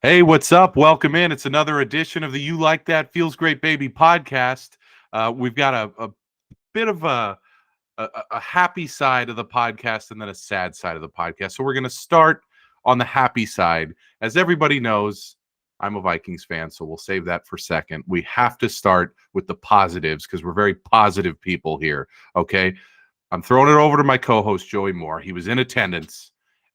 Hey, what's up? Welcome in. It's another edition of the You Like That Feels Great Baby podcast. We've got a bit of a happy side of the podcast and then a sad side of the podcast. So we're going to start on the happy side. As everybody knows, I'm a Vikings fan, so we'll save that for second. We have to start with the positives because we're very positive people here. Okay. I'm throwing it over to my co-host, Joey Moore. He was in attendance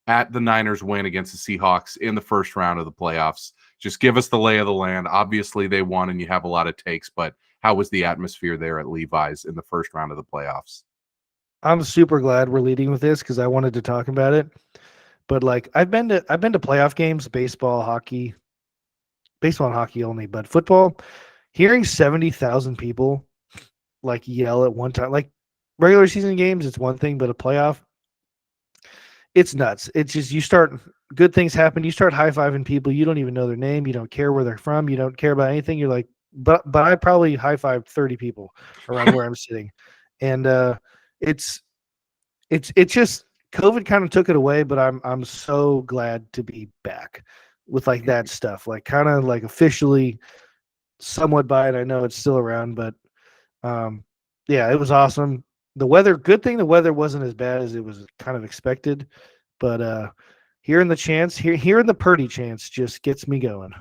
at the Niners win against the Seahawks in the first round of the playoffs. Just give us the lay of the land. Obviously, they won and you have a lot of takes, but how was the atmosphere there at Levi's in the first round of the playoffs? I'm super glad we're leading with this because I wanted to talk about it. But like I've been to playoff games, baseball and hockey only, but football, hearing 70,000 people like yell at one time, like regular season games, it's one thing, but a playoff, it's nuts. It's just good things happen. You start high-fiving people. You don't even know their name. You don't care where they're from. You don't care about anything. You're like, but I probably high-fived 30 people around where I'm sitting. And it's just COVID kind of took it away, but I'm so glad to be back with like that stuff, like kind of like officially somewhat by it. I know it's still around, but yeah, it was awesome. The weather, good thing the weather wasn't as bad as it was kind of expected, but hearing the Purdy chants just gets me going.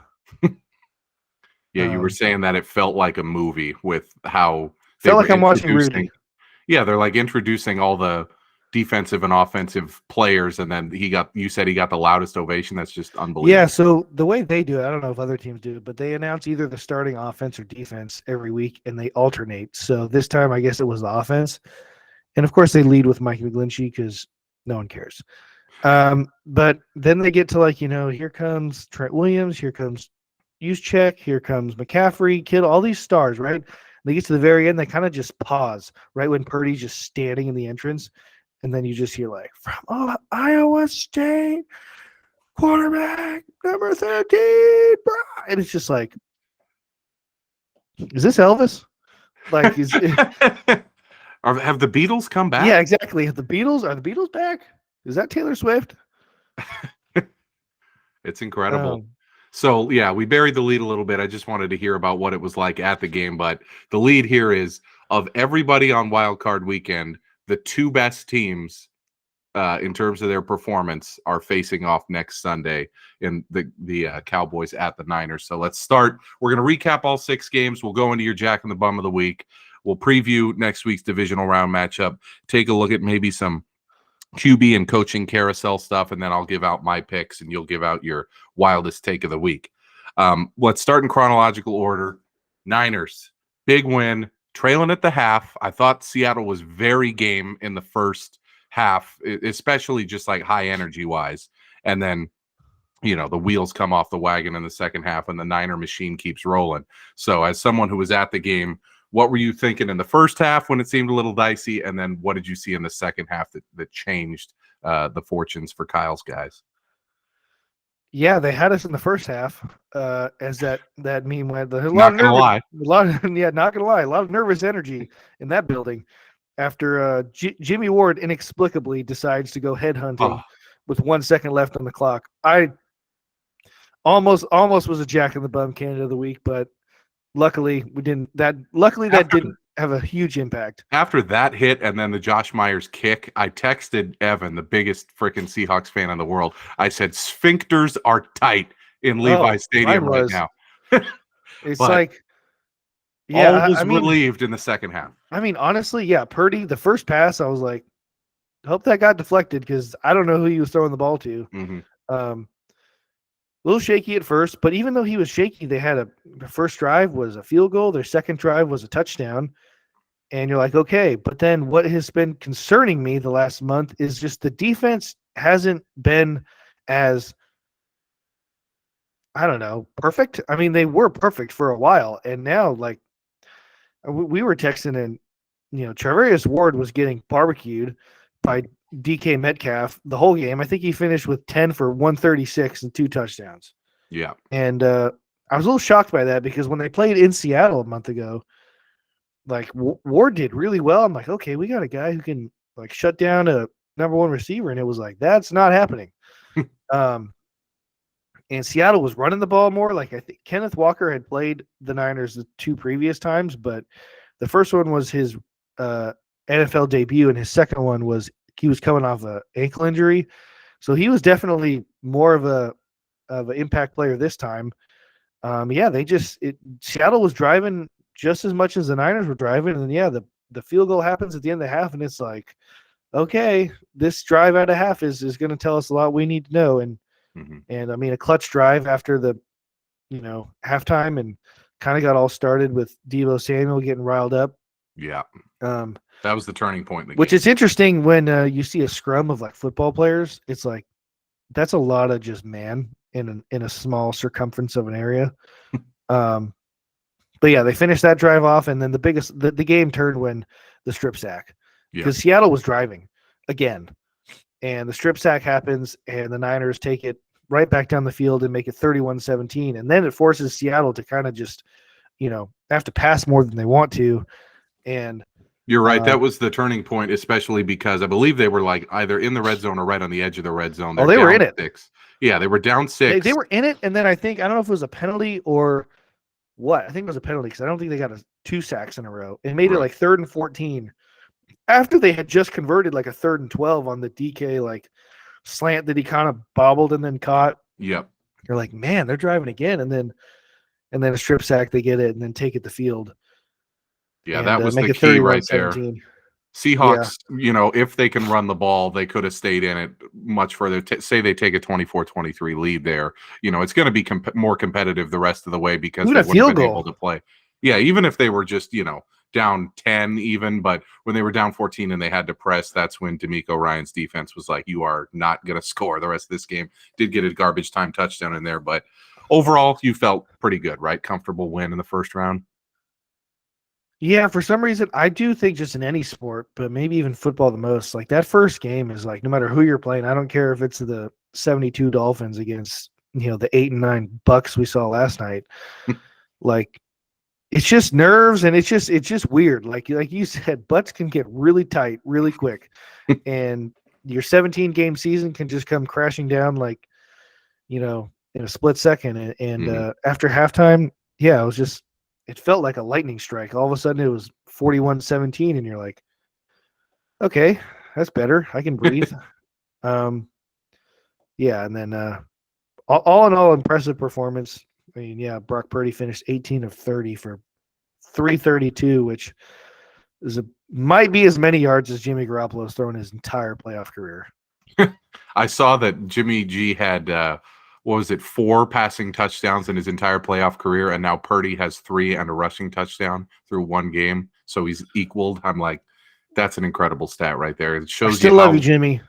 Yeah, you were saying that it felt like a movie with how felt like I'm watching Rudy. Yeah, they're like introducing all the defensive and offensive players, and then you said he got the loudest ovation. That's just unbelievable. Yeah, so the way they do it, I don't know if other teams do it, but they announce either the starting offense or defense every week, and they alternate. So this time, I guess it was the offense, and of course they lead with Mike McGlinchey because no one cares. But then they get to like, here comes Trent Williams, here comes Juszczyk, here comes McCaffrey, Kittle, all these stars, right? They get to the very end, they kind of just pause right when Purdy's just standing in the entrance. And then you just hear like, from Iowa State, quarterback number 13, bro. And it's just like, is this Elvis? Like, have the Beatles come back? Yeah, exactly. Are the Beatles back? Is that Taylor Swift? It's incredible. So, yeah, we buried the lead a little bit. I just wanted to hear about what it was like at the game. But the lead here is, of everybody on Wild Card Weekend, the two best teams in terms of their performance are facing off next Sunday in the Cowboys at the Niners. So let's start. We're going to recap all 6 games. We'll go into your Jack and the Bum of the Week. We'll preview next week's divisional round matchup, take a look at maybe some QB and coaching carousel stuff, and then I'll give out my picks and you'll give out your wildest take of the week. Let's start in chronological order. Niners, big win, trailing at the half. I thought Seattle was very game in the first half, especially just like high energy wise. And then, the wheels come off the wagon in the second half and the Niner machine keeps rolling. So as someone who was at the game, what were you thinking in the first half when it seemed a little dicey? And then what did you see in the second half that changed the fortunes for Kyle's guys? Yeah, they had us in the first half, as that meme went. Not gonna lie, a lot of nervous energy in that building after Jimmy Ward inexplicably decides to go headhunting with 1 second left on the clock. I almost was a Jack in the Bum candidate of the week, but luckily we didn't. That didn't have a huge impact. After that hit and then the Josh Myers kick, I texted Evan, the biggest freaking Seahawks fan in the world. I said, sphincters are tight in Levi's Stadium right now. It's like, yeah, all was relieved in the second half. I mean, honestly, yeah, Purdy, the first pass, I was like, hope that got deflected because I don't know who he was throwing the ball to. Mm-hmm. A little shaky at first, but even though he was shaky, they had the first drive was a field goal. Their second drive was a touchdown. And you're like, okay, but then what has been concerning me the last month is just the defense hasn't been as, I don't know, perfect. I mean, they were perfect for a while. And now, like, we were texting and, Charvarius Ward was getting barbecued by DK Metcalf the whole game. I think he finished with 10 for 136 and 2 touchdowns. Yeah. And I was a little shocked by that because when they played in Seattle a month ago, like Ward did really well. I'm like, okay, we got a guy who can like shut down a number 1 receiver. And it was like, that's not happening. and Seattle was running the ball more. Like I think Kenneth Walker had played the Niners the 2 previous times, but the first one was his NFL debut, and his second one was he was coming off an ankle injury, so he was definitely more of an impact player this time. Seattle was driving just as much as the Niners were driving, and then the field goal happens at the end of the half, and it's like, okay, this drive at a half is going to tell us a lot we need to know, and I mean a clutch drive after the halftime, and kind of got all started with Deebo Samuel getting riled up. Yeah, that was the turning point in the game. Which is interesting when you see a scrum of like football players. It's like that's a lot of just man in a small circumference of an area. But yeah, they finished that drive off, and then the game turned when the strip sack, because Seattle was driving again, and the strip sack happens, and the Niners take it right back down the field and make it 31-17, and then it forces Seattle to kind of just have to pass more than they want to, and you're right. That was the turning point, especially because I believe they were like either in the red zone or right on the edge of the red zone. They were in it. 6. Yeah, they were down 6. They were in it, and then I don't know if it was a penalty or what. I think it was a penalty because I don't think they got 2 sacks in a row. It made it like 3rd and 14 after they had just converted like a 3rd and 12 on the DK like slant that he kind of bobbled and then caught. Yep. You're like, man, they're driving again, and then a strip sack, they get it and then take it the field. Yeah, that was the key right there. Seahawks, if they can run the ball, they could have stayed in it much further. Say they take a 24-23 lead there. It's going to be more competitive the rest of the way because they wouldn't have been able to play. Yeah, even if they were just, down 10 even, but when they were down 14 and they had to press, that's when D'Amico Ryan's defense was like, you are not going to score the rest of this game. Did get a garbage time touchdown in there, but overall, you felt pretty good, right? Comfortable win in the first round. Yeah, for some reason, I do think just in any sport, but maybe even football the most, like that first game is like, no matter who you're playing, I don't care if it's the 72 Dolphins against, the 8-9 Bucks we saw last night. Like, it's just nerves, and it's just weird. Like you said, butts can get really tight really quick, and your 17-game season can just come crashing down like, in a split second. And after halftime, it felt like a lightning strike. All of a sudden, it was 41-17, and you're like, okay, that's better. I can breathe. And then all in all, impressive performance. I mean, Brock Purdy finished 18 of 30 for 332, which might be as many yards as Jimmy Garoppolo's thrown his entire playoff career. I saw that Jimmy G had 4 passing touchdowns in his entire playoff career, and now Purdy has 3 and a rushing touchdown through 1 game, so he's equaled. I'm like, that's an incredible stat right there. It shows I still love you, Jimmy.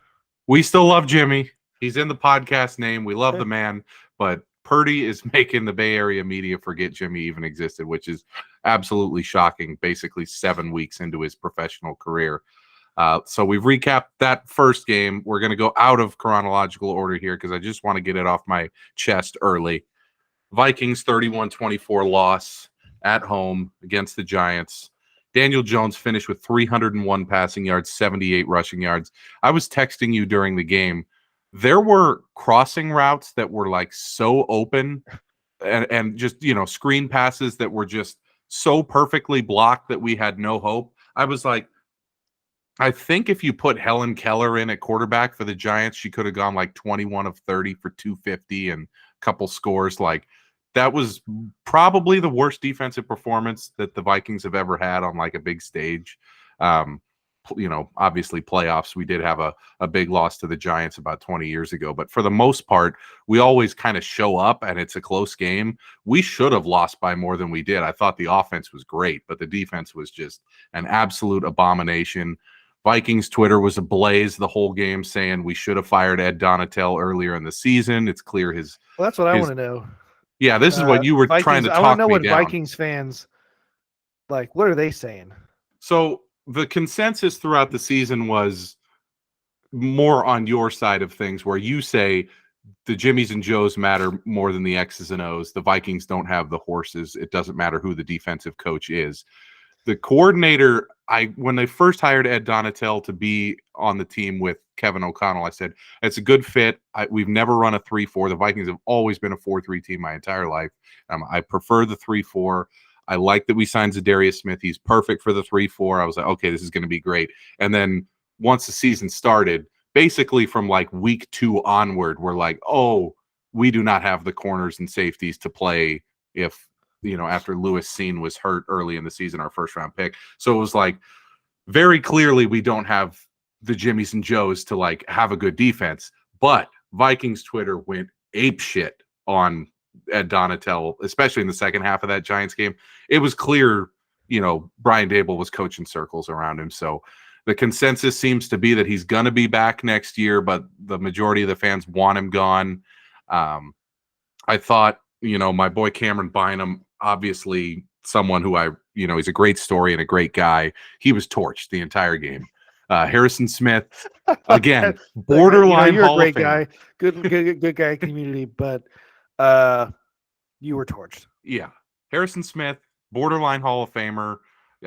We still love Jimmy. He's in the podcast name. We love the man, but Purdy is making the Bay Area media forget Jimmy even existed, which is absolutely shocking, basically 7 weeks into his professional career. So we've recapped that first game. We're going to go out of chronological order here because I just want to get it off my chest early. Vikings 31-24 loss at home against the Giants. Daniel Jones finished with 301 passing yards, 78 rushing yards. I was texting you during the game. There were crossing routes that were like so open and just, screen passes that were just so perfectly blocked that we had no hope. I was like, I think if you put Helen Keller in at quarterback for the Giants, she could have gone like 21 of 30 for 250 and a couple scores. Like, that was probably the worst defensive performance that the Vikings have ever had on like a big stage. Obviously playoffs, we did have a big loss to the Giants about 20 years ago, but for the most part, we always kind of show up and it's a close game. We should have lost by more than we did. I thought the offense was great, but the defense was just an absolute abomination. Vikings Twitter was ablaze the whole game saying we should have fired Ed Donatel earlier in the season. It's clear Well, that's what I want to know. Yeah, this is what you were Vikings, trying to talk me down. I want to know what Vikings fans, like, what are they saying? So the consensus throughout the season was more on your side of things, where you say the Jimmies and Joes matter more than the X's and O's. The Vikings don't have the horses. It doesn't matter who the defensive coach is. The coordinator, when they first hired Ed Donatel to be on the team with Kevin O'Connell. I said, it's a good fit. We've never run a 3-4. The Vikings have always been a 4-3 team my entire life. I prefer the 3-4. I like that we signed Zadarius Smith. He's perfect for the 3-4. I was like, okay, this is going to be great. And then once the season started, basically from like week 2 onward, we're like, oh, we do not have the corners and safeties to play if, after Lewis Seen was hurt early in the season, our first round pick. So it was like, very clearly we don't have the Jimmies and Joes to like have a good defense. But Vikings Twitter went ape shit on Ed Donatel, especially in the second half of that Giants game. It was clear, Brian Dable was coaching circles around him. So the consensus seems to be that he's going to be back next year, but the majority of the fans want him gone. I thought, my boy Cameron Bynum, obviously someone who he's a great story and a great guy. He was torched the entire game. Harrison Smith, again, borderline you're Hall a great of Fame. guy, good guy community, but you were torched. Yeah. Harrison Smith, borderline Hall of Famer.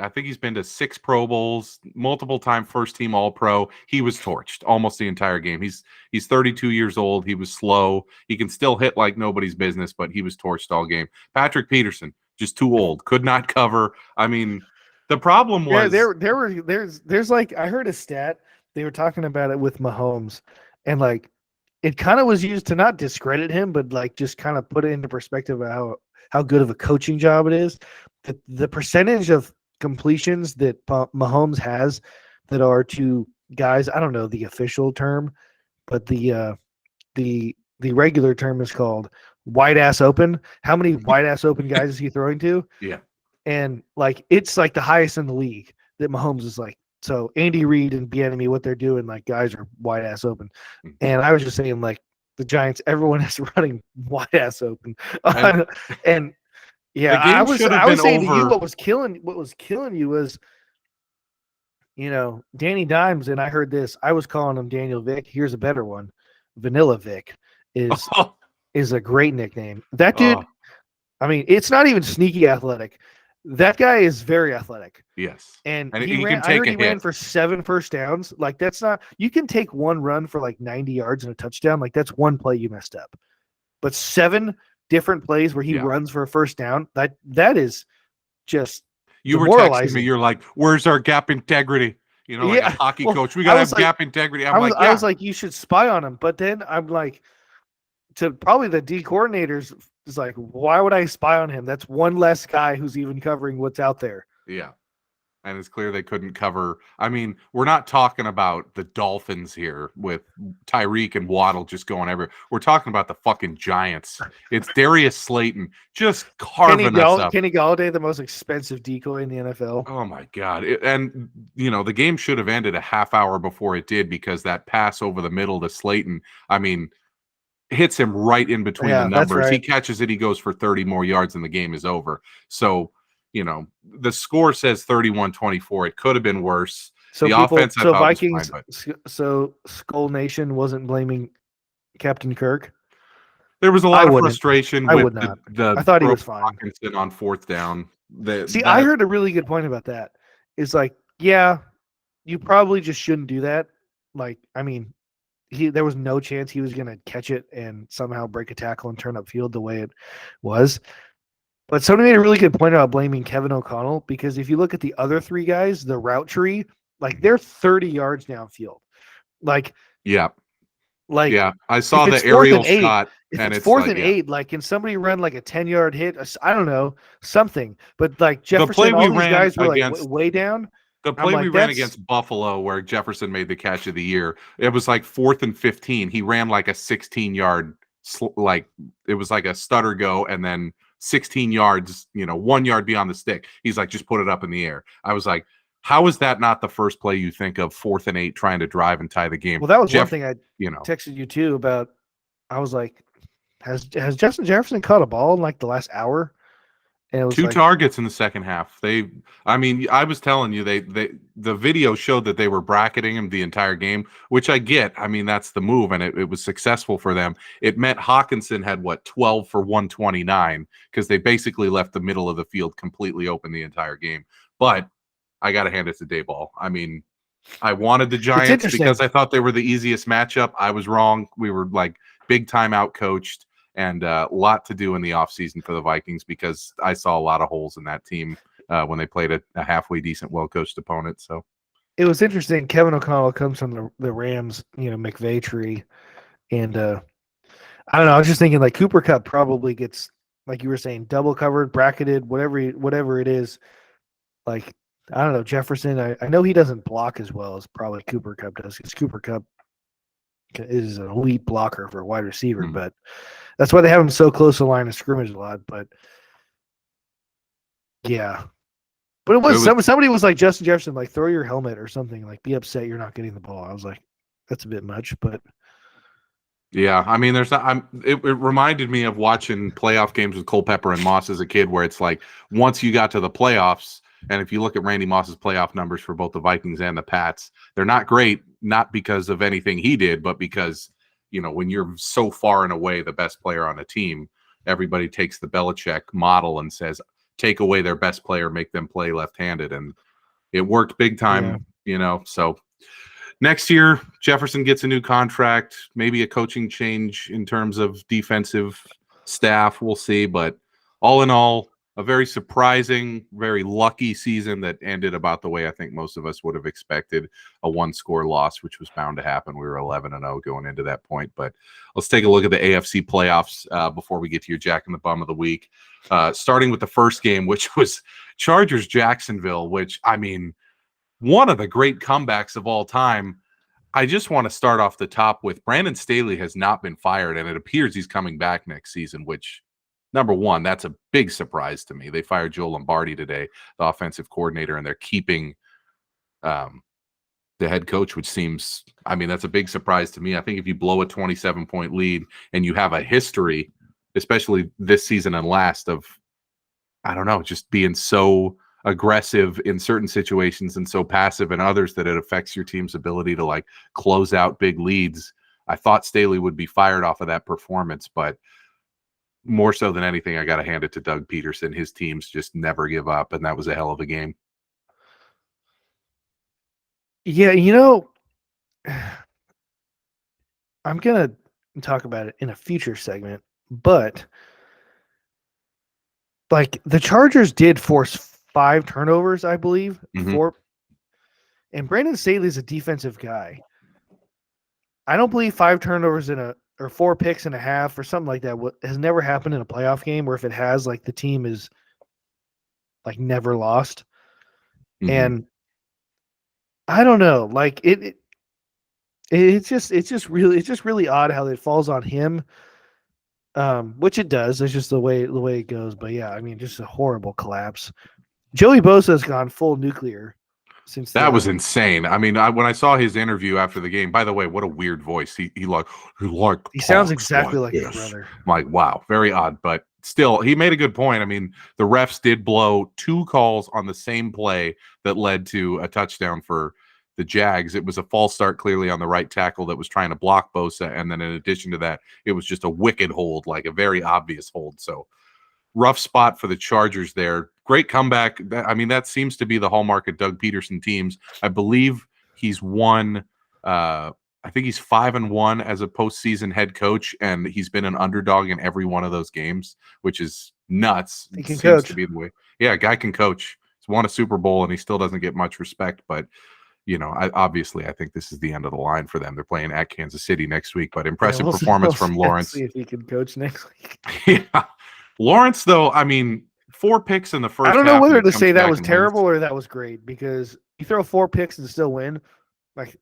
I think he's been to 6 Pro Bowls, multiple time first team All-Pro. He was torched almost the entire game. He's 32 years old. He was slow. He can still hit like nobody's business, but he was torched all game. Patrick Peterson, just too old, could not cover. I mean, the problem was there's like, I heard a stat. They were talking about it with Mahomes, and like it kind of was used to not discredit him, but like just kind of put it into perspective of how good of a coaching job it is. The percentage of completions that Mahomes has that are to guys, I don't know the official term, but the regular term is called wide ass open. How many wide ass open guys is he throwing to? Yeah. And like it's like the highest in the league that Mahomes is like. So Andy Reid and Bieniemy, what they're doing, like guys are wide ass open. And I was just saying, like the Giants, everyone is running wide ass open. And yeah, I was saying to you, what was killing you was, Danny Dimes, and I heard this. I was calling him Daniel Vick. Here's a better one. Vanilla Vic is a great nickname. That dude, I mean, it's not even sneaky athletic. That guy is very athletic. Yes. And he ran for 7 first downs. Like that's not, you can take one run for like 90 yards and a touchdown. Like that's one play you messed up. But 7 different plays where he runs for a first down, that is just you were texting me. You're like, where's our gap integrity? Like a hockey coach. We gotta have gap integrity. I was like, you should spy on him. But then I'm like, to probably the D coordinators is like, why would I spy on him? That's one less guy who's even covering what's out there. Yeah. And it's clear they couldn't cover. I mean, we're not talking about the Dolphins here with Tyreek and Waddle just going everywhere. We're talking about the fucking Giants. It's Darius Slayton just carving us up. Kenny Galladay, the most expensive decoy in the NFL. Oh, my God. The game should have ended a half hour before it did because that pass over the middle to Slayton, I mean, hits him right in between the numbers. Right. He catches it. He goes for 30 more yards and the game is over. So, the score says 31-24. It could have been worse. So the offense, so Vikings, so Skull Nation wasn't blaming Captain Kirk. There was a lot of frustration with the I thought he was fine on 4th down. I heard a really good point about that. It's like, yeah, you probably just shouldn't do that. Like, I mean, there was no chance he was going to catch it and somehow break a tackle and turn upfield the way it was. But somebody made a really good point about blaming Kevin O'Connell, because if you look at the other 3 guys, the route tree, like they're 30 yards downfield. I saw the aerial shot. If it's 4th and 8, like can somebody run like a 10-yard hit? I don't know, something. But like Jefferson, all these guys were like way down. The play we ran against Buffalo where Jefferson made the catch of the year, it was like 4th and 15. He ran like a 16-yard, like it was like a stutter go, and then 16 yards, 1 yard beyond the stick. He's like, just put it up in the air. I was like, how is that not the first play you think of, 4th and 8, trying to drive and tie the game? Well, that was one thing I texted you too about. I was like, has Justin Jefferson caught a ball in like the last hour? And it was 2 targets in the second half. I was telling you, the video showed that they were bracketing him the entire game, which I get. I mean, that's the move, and it was successful for them. It meant Hawkinson had 12 for 129 because they basically left the middle of the field completely open the entire game. But I got to hand it to Dayball. I mean, I wanted the It's Giants interesting. because I thought they were the easiest matchup. I was wrong. We were like big time out coached, and a lot to do in the offseason for the Vikings because I saw a lot of holes in that team when they played a halfway decent, well coached opponent. So It was interesting. Kevin O'Connell comes from the Rams, McVay tree, and I don't know. I was just thinking like Cooper Cup probably gets, like you were saying, double covered, bracketed, whatever it is. Like I don't know, Jefferson. I know he doesn't block as well as probably Cooper Cup does, because Cooper Cup is an elite blocker for a wide receiver, but that's why they have him so close to the line of scrimmage a lot. But yeah. But it was somebody was like, Justin Jefferson, like, throw your helmet or something, like, be upset you're not getting the ball. I was like, that's a bit much, but yeah, I mean, it reminded me of watching playoff games with Culpepper and Moss as a kid, where it's like once you got to the playoffs, and if you look at Randy Moss's playoff numbers for both the Vikings and the Pats, they're not great, not because of anything he did, but because when you're so far and away the best player on a team, everybody takes the Belichick model and says, take away their best player, make them play left-handed, and it worked big time. So. Next year, Jefferson gets a new contract, maybe a coaching change in terms of defensive staff. We'll see. But all in all, a very surprising, very lucky season that ended about the way I think most of us would have expected, a one-score loss, which was bound to happen. We were 11-0 going into that point. But let's take a look at the AFC playoffs before we get to your Jack and the Bum of the week. Starting with the first game, which was Chargers-Jacksonville, which, I mean, one of the great comebacks of all time. I just want to start off the top with Brandon Staley has not been fired, and it appears he's coming back next season, which, number one, that's a big surprise to me. They fired Joe Lombardi today, the offensive coordinator, and they're keeping the head coach, which seems, I mean, that's a big surprise to me. I think if you blow a 27-point lead and you have a history, especially this season and last, of, I don't know, just being so aggressive in certain situations and so passive in others that it affects your team's ability to like close out big leads. I thought Staley would be fired off of that performance, but more so than anything, I got to hand it to Doug Peterson. His teams just never give up, and that was a hell of a game. yeah, I'm going to talk about it in a future segment, but like the Chargers did force 5 turnovers, I believe, 4. And Brandon Staley's a defensive guy. I don't believe 5 turnovers or 4 picks and a half or something like that has never happened in a playoff game, or if it has, like, the team is like never lost. And I don't know, like it's just really odd how it falls on him. Which it does. It's just the way it goes. But yeah, I mean, just a horrible collapse. Joey Bosa has gone full nuclear since that was insane. I mean, when I saw his interview after the game, by the way, what a weird voice. He sounds exactly like his brother. I'm like, wow, very odd. But still, he made a good point. I mean, the refs did blow 2 calls on the same play that led to a touchdown for the Jags. It was a false start clearly on the right tackle that was trying to block Bosa. And then in addition to that, it was just a wicked hold, like a very obvious hold. So rough spot for the Chargers there. Great comeback. I mean, that seems to be the hallmark of Doug Peterson teams. I believe he's won. I think he's 5-1 as a postseason head coach, and he's been an underdog in every one of those games, which is nuts. He can seems coach. To be the way. Yeah, guy can coach. He's won a Super Bowl, and he still doesn't get much respect. But obviously, I think this is the end of the line for them. They're playing at Kansas City next week, but impressive performance from Lawrence. See if he can coach next week. Yeah. Lawrence, though, I mean, 4 picks in the first half. I don't know whether to say that was terrible or that was great, because you throw 4 picks and still win. Like,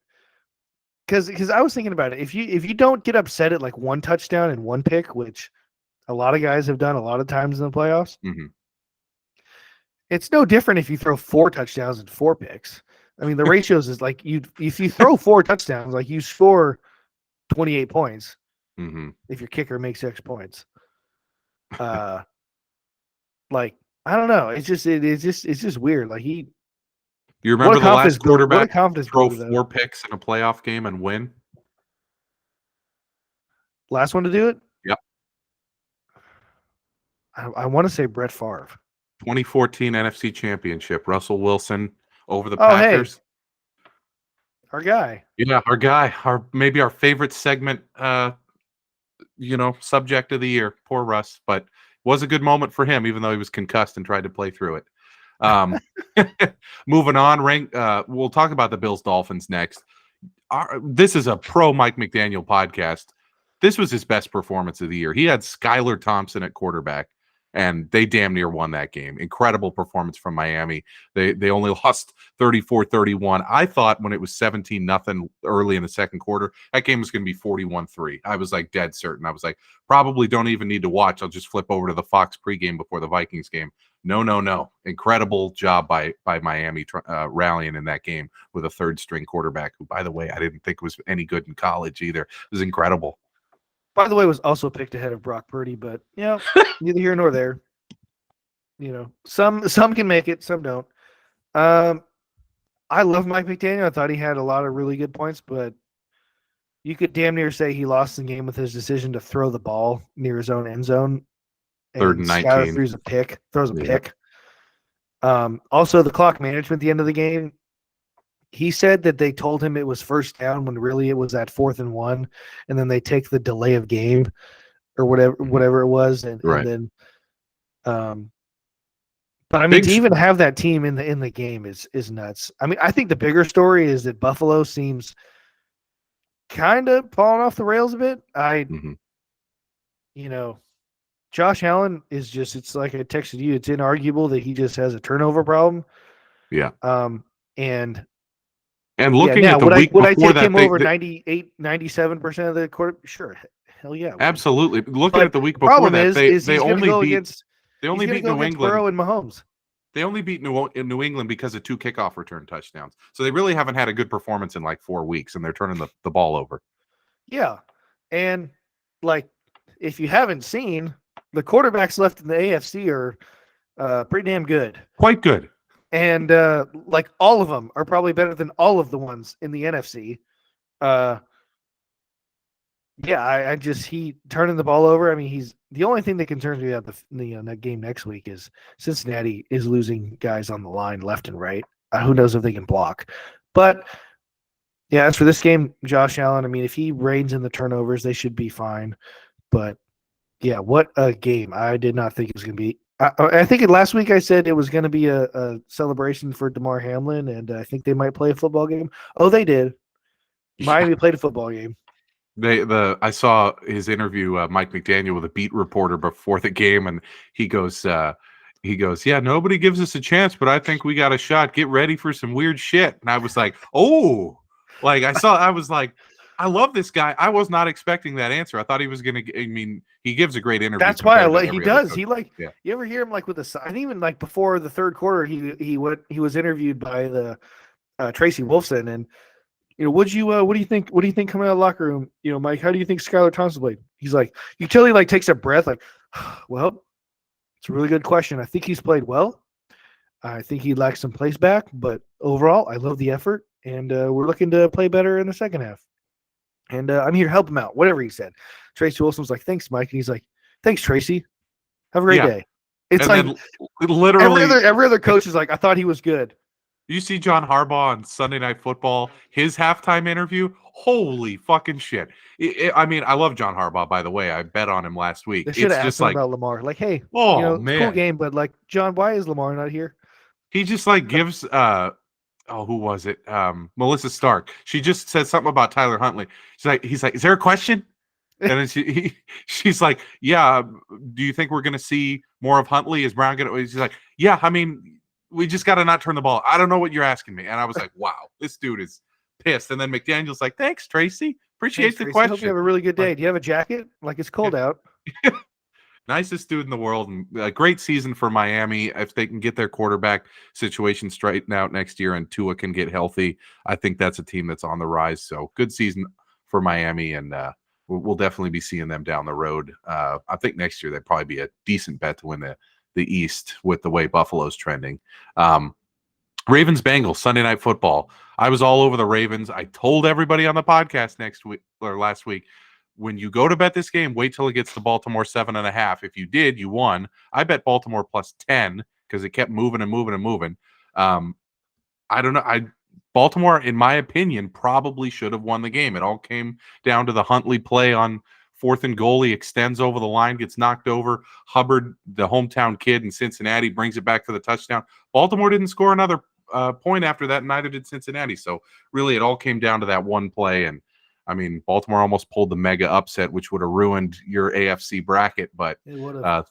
because I was thinking about it. If you don't get upset at like 1 touchdown and 1 pick, which a lot of guys have done a lot of times in the playoffs, it's no different if you throw 4 touchdowns and 4 picks. I mean, the ratios is like if you throw 4 touchdowns, like you score 28 points if your kicker makes 6 points. Like, I don't know. It's just weird. Like, you remember the last quarterback throw 4 picks in a playoff game and win? Last one to do it? Yep. I want to say Brett Favre. 2014 NFC Championship. Russell Wilson over the Packers. Hey. our guy. Yeah, our guy, maybe our favorite segment, subject of the year. Poor Russ, but was a good moment for him, even though he was concussed and tried to play through it. Um, moving on, we'll talk about the Bills Dolphins next. This is a pro Mike McDaniel podcast. This was his best performance of the year. He had Skylar Thompson at quarterback, and they damn near won that game. Incredible performance from Miami. They only lost 34-31. I thought when it was 17-0 early in the second quarter, that game was going to be 41-3. I was like dead certain. I was like, probably don't even need to watch. I'll just flip over to the Fox pregame before the Vikings game. No. Incredible job by Miami rallying in that game with a third-string quarterback, who, by the way, I didn't think was any good in college either. It was incredible. By the way, was also picked ahead of Brock Purdy, but neither here nor there. Some can make it, some don't. I love Mike McDaniel. I thought he had a lot of really good points, but you could damn near say he lost the game with his decision to throw the ball near his own end zone. Third and 19. Throws a pick. Also, the clock management at the end of the game, he said that they told him it was first down when really it was at 4th and 1, and then they take the delay of game or whatever it was, and then but I mean, to even have that team in the game is nuts. I mean, I think the bigger story is that Buffalo seems kind of falling off the rails a bit. Josh Allen is just, it's like I texted you, it's inarguable that he just has a turnover problem. Yeah. And looking at the week before that, would I take him over 98, 97% of the quarter? Sure. Hell yeah. Absolutely. Looking at the week before that, they only beat New England. Burrow and Mahomes. They only beat New England because of 2 kickoff return touchdowns. So they really haven't had a good performance in like 4 weeks, and they're turning the ball over. Yeah. And like, if you haven't seen, the quarterbacks left in the AFC are pretty damn good. Quite good. And like all of them are probably better than all of the ones in the NFC. He turning the ball over. I mean, he's the only thing that concerns me about the game next week is Cincinnati is losing guys on the line left and right. Who knows if they can block? But yeah, as for this game, Josh Allen, I mean, if he reins in the turnovers, they should be fine. But yeah, what a game! I did not think it was going to be. I think last week I said it was going to be a celebration for DeMar Hamlin, and I think they might play a football game. Oh, they did. Miami played a football game. I saw his interview, Mike McDaniel, with a beat reporter before the game, and he goes, yeah, nobody gives us a chance, but I think we got a shot. Get ready for some weird shit. And I was like, oh, like I was like, I love this guy. I was not expecting that answer. I thought he was going to, I mean, he gives a great interview. That's why he does. He you ever hear him like with and even like before the third quarter, he was interviewed by the Tracy Wolfson, and what do you think coming out of the locker room? Mike, how do you think Skylar Thompson played? He's like, you tell he like takes a breath, like, well, it's a really good question. I think he's played well. I think he lacks some plays back, but overall, I love the effort, and we're looking to play better in the second half. And I'm here to help him out, whatever he said. Tracy Wilson was like, thanks, Mike. And he's like, thanks, Tracy. Have a great day. It's and like literally every other coach is like, I thought he was good. You see John Harbaugh on Sunday Night Football, his halftime interview. Holy fucking shit. I mean, I love John Harbaugh, by the way. I bet on him last week. They should have asked him about Lamar. Like, hey, it's a cool game, but like, John, why is Lamar not here? He just like gives who was it? Melissa Stark. She just said something about Tyler Huntley. He's like, is there a question? And then she's like, yeah. Do you think we're going to see more of Huntley? Is Brown going to? She's like, yeah. I mean, we just got to not turn the ball. I don't know what you're asking me. And I was like, wow, this dude is pissed. And then McDaniel's like, thanks, Tracy. Appreciate the question. Hope you have a really good day. Do you have a jacket? Like, it's cold out. Nicest dude in the world, and a great season for Miami. If they can get their quarterback situation straightened out next year and Tua can get healthy, I think that's a team that's on the rise. So good season for Miami, and we'll definitely be seeing them down the road. I think next year they'd probably be a decent bet to win the East with the way Buffalo's trending. Ravens Bengals Sunday Night Football. I was all over the Ravens. I told everybody on the podcast last week, when you go to bet this game, wait till it gets to Baltimore 7.5. If you did, you won. I bet Baltimore plus 10 because it kept moving and moving and moving. I don't know. Baltimore, in my opinion, probably should have won the game. It all came down to the Huntley play on 4th and goal. He extends over the line, gets knocked over. Hubbard, the hometown kid in Cincinnati, brings it back for the touchdown. Baltimore didn't score another point after that, and neither did Cincinnati. So really, it all came down to that one play. And I mean, Baltimore almost pulled the mega upset, which would have ruined your AFC bracket. But the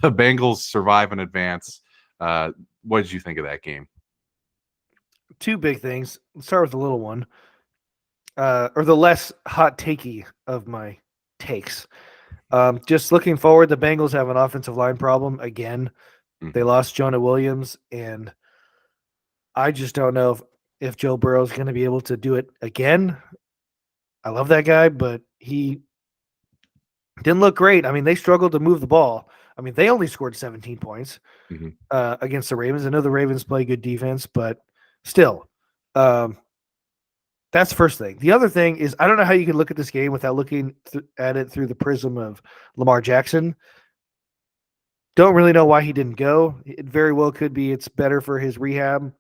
Bengals survive and advance. What did you think of that game? Two big things. Let's start with the little one, or the less hot takey of my takes. Just looking forward, the Bengals have an offensive line problem again. They lost Jonah Williams, and I just don't know if Joe Burrow is going to be able to do it again. I love that guy, but he didn't look great. I mean, they struggled to move the ball. I mean, they only scored 17 points against the Ravens. I know the Ravens play good defense, but still, that's the first thing. The other thing is, I don't know how you can look at this game without looking at it through the prism of Lamar Jackson. Don't really know why he didn't go. It very well could be it's better for his rehab.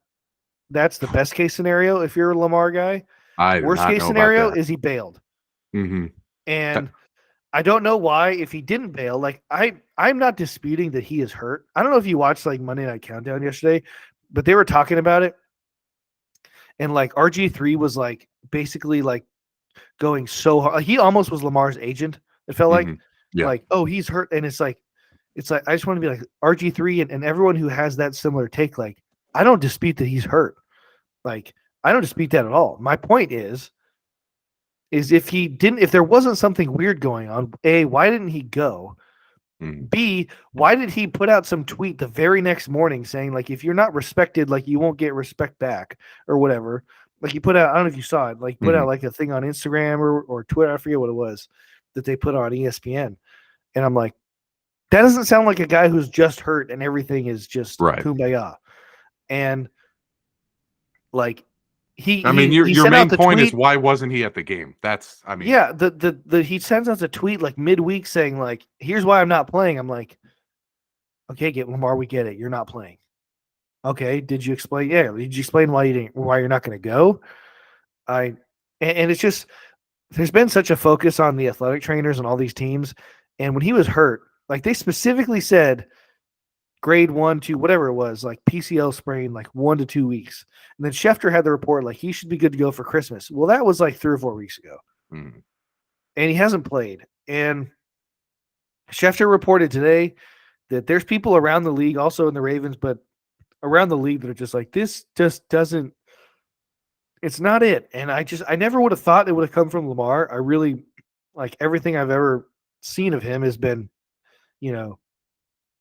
That's the best case scenario if you're a Lamar guy. Worst case scenario is he bailed. And I don't know why if he didn't bail. Like I'm not disputing that he is hurt. I don't know if you watched like Monday Night Countdown yesterday, but they were talking about it. And like RG3 was like basically like going so hard. He almost was Lamar's agent. It felt like, oh, he's hurt. And it's like I just want to be like RG3 and everyone who has that similar take. Like, I don't dispute that he's hurt. Like, I don't dispute that at all. My point is if there wasn't something weird going on, A, why didn't he go? B, why did he put out some tweet the very next morning saying, like, if you're not respected, like, you won't get respect back or whatever? Like, he put out, I don't know if you saw it, like, put out, like, a thing on Instagram or Twitter, I forget what it was, that they put on ESPN. And I'm like, that doesn't sound like a guy who's just hurt and everything is just kumbaya. And, like, your main point is why wasn't he at the game? That's, I mean, yeah, he sends us a tweet like midweek saying like, here's why I'm not playing. I'm like, okay, Lamar, we get it. You're not playing. Okay, did you explain? Yeah, did you explain why you're not going to go? And it's just there's been such a focus on the athletic trainers and all these teams, and when he was hurt, like they specifically said, grade 1, 2, whatever it was, like PCL sprain, like 1 to 2 weeks. And then Schefter had the report like he should be good to go for Christmas. Well, that was like 3 or 4 weeks ago. And he hasn't played. And Schefter reported today that there's people around the league, also in the Ravens, but around the league that are just like, this just doesn't, it's not it. And I never would have thought it would have come from Lamar. I really, like, everything I've ever seen of him has been,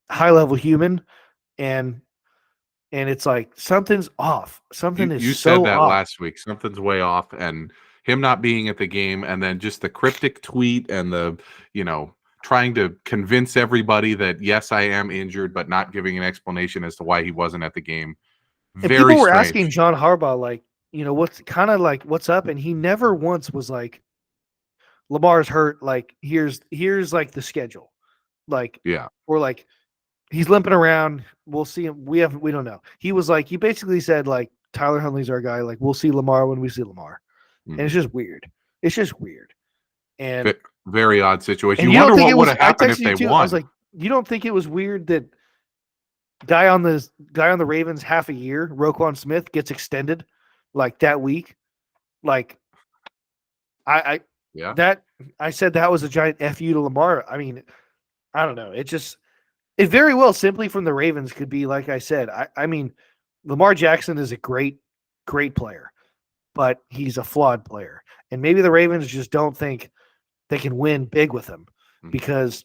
high level human, and it's like something's off. You said that off. last week. Something's way off, and him not being at the game, and then just the cryptic tweet and the trying to convince everybody that yes, I am injured, but not giving an explanation as to why he wasn't at the game. People were asking John Harbaugh like, what's up, and he never once was like, Lamar's hurt. Like here's like the schedule, like or like. He's limping around. We'll see him. We don't know. He was like, he basically said like, Tyler Huntley's our guy. Like, we'll see Lamar when we see Lamar. And it's just weird. And very odd situation. You wonder what would have happened if they won. I was like, you don't think it was weird that guy on the Ravens half a year, Roquan Smith, gets extended like that week? Like, I said that was a giant FU to Lamar. I mean, I don't know. It very well simply from the Ravens could be, like I said, I mean, Lamar Jackson is a great, great player, but he's a flawed player. And maybe the Ravens just don't think they can win big with him because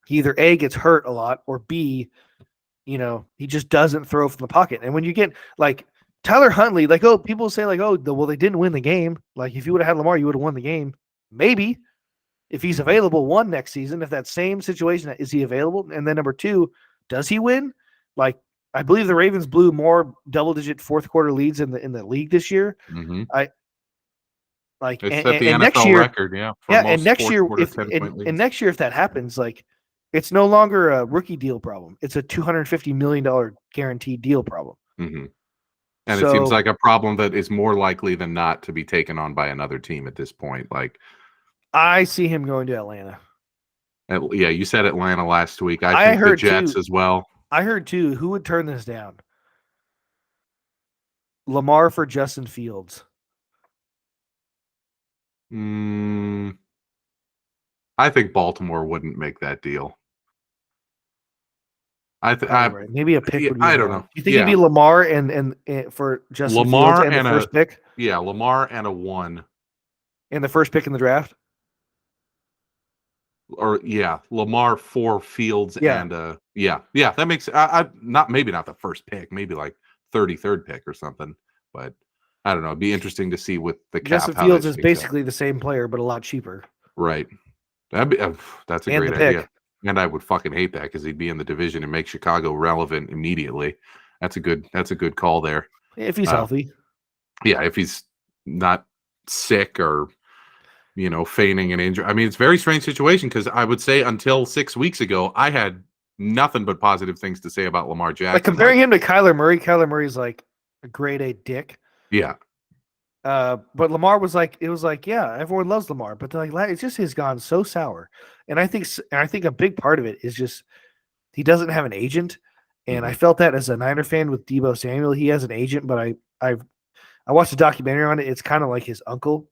he either A, gets hurt a lot, or B, he just doesn't throw from the pocket. And when you get like Tyler Huntley, like, oh, people say like, oh, well, they didn't win the game. Like if you would have had Lamar, you would have won the game. Maybe. If he's available, one next season, if that same situation, is he available? And then number 2, does he win? Like, I believe the Ravens blew more double-digit fourth quarter leads in the league this year. It's and the NFL next year, record, and next year, if that happens, like, it's no longer a rookie deal problem. It's a $250 million guaranteed deal problem. And it seems So like a problem that is more likely than not to be taken on by another team at this point. Like, I see him going to Atlanta. yeah, you said Atlanta last week. I I think the heard Jets too. as well. I heard too. Who would turn this down? Lamar for Justin Fields. I think Baltimore wouldn't make that deal. Probably right. Maybe a pick would be I don't more. know. Do you think it'd Yeah, be Lamar and for Justin Fields Lamar and the and first pick Lamar and a 1. and the first pick in the draft? Or yeah, Lamar for Fields Yeah. and yeah, that makes I not maybe not the first pick, maybe like 33rd pick or something. But I don't know. It'd be interesting to see with the Justin cap how that Fields is shakes out. basically the same player, but a lot cheaper. Right. That's a And great the pick. idea. And I would fucking hate that because he'd be in the division and make Chicago relevant immediately. That's a good call there. If he's healthy. Yeah, if he's not sick or feigning an injury. I mean, it's a very strange situation because I would say until 6 weeks ago, I had nothing but positive things to say about Lamar Jackson. Like comparing him to Kyler Murray's like a grade A dick. Yeah. But Lamar was like, it was like, yeah, everyone loves Lamar, but they're like, it's just has gone so sour. And I think a big part of it is just he doesn't have an agent. And I felt that as a Niner fan with Deebo Samuel, he has an agent, but I watched a documentary on it. It's kind of like his uncle.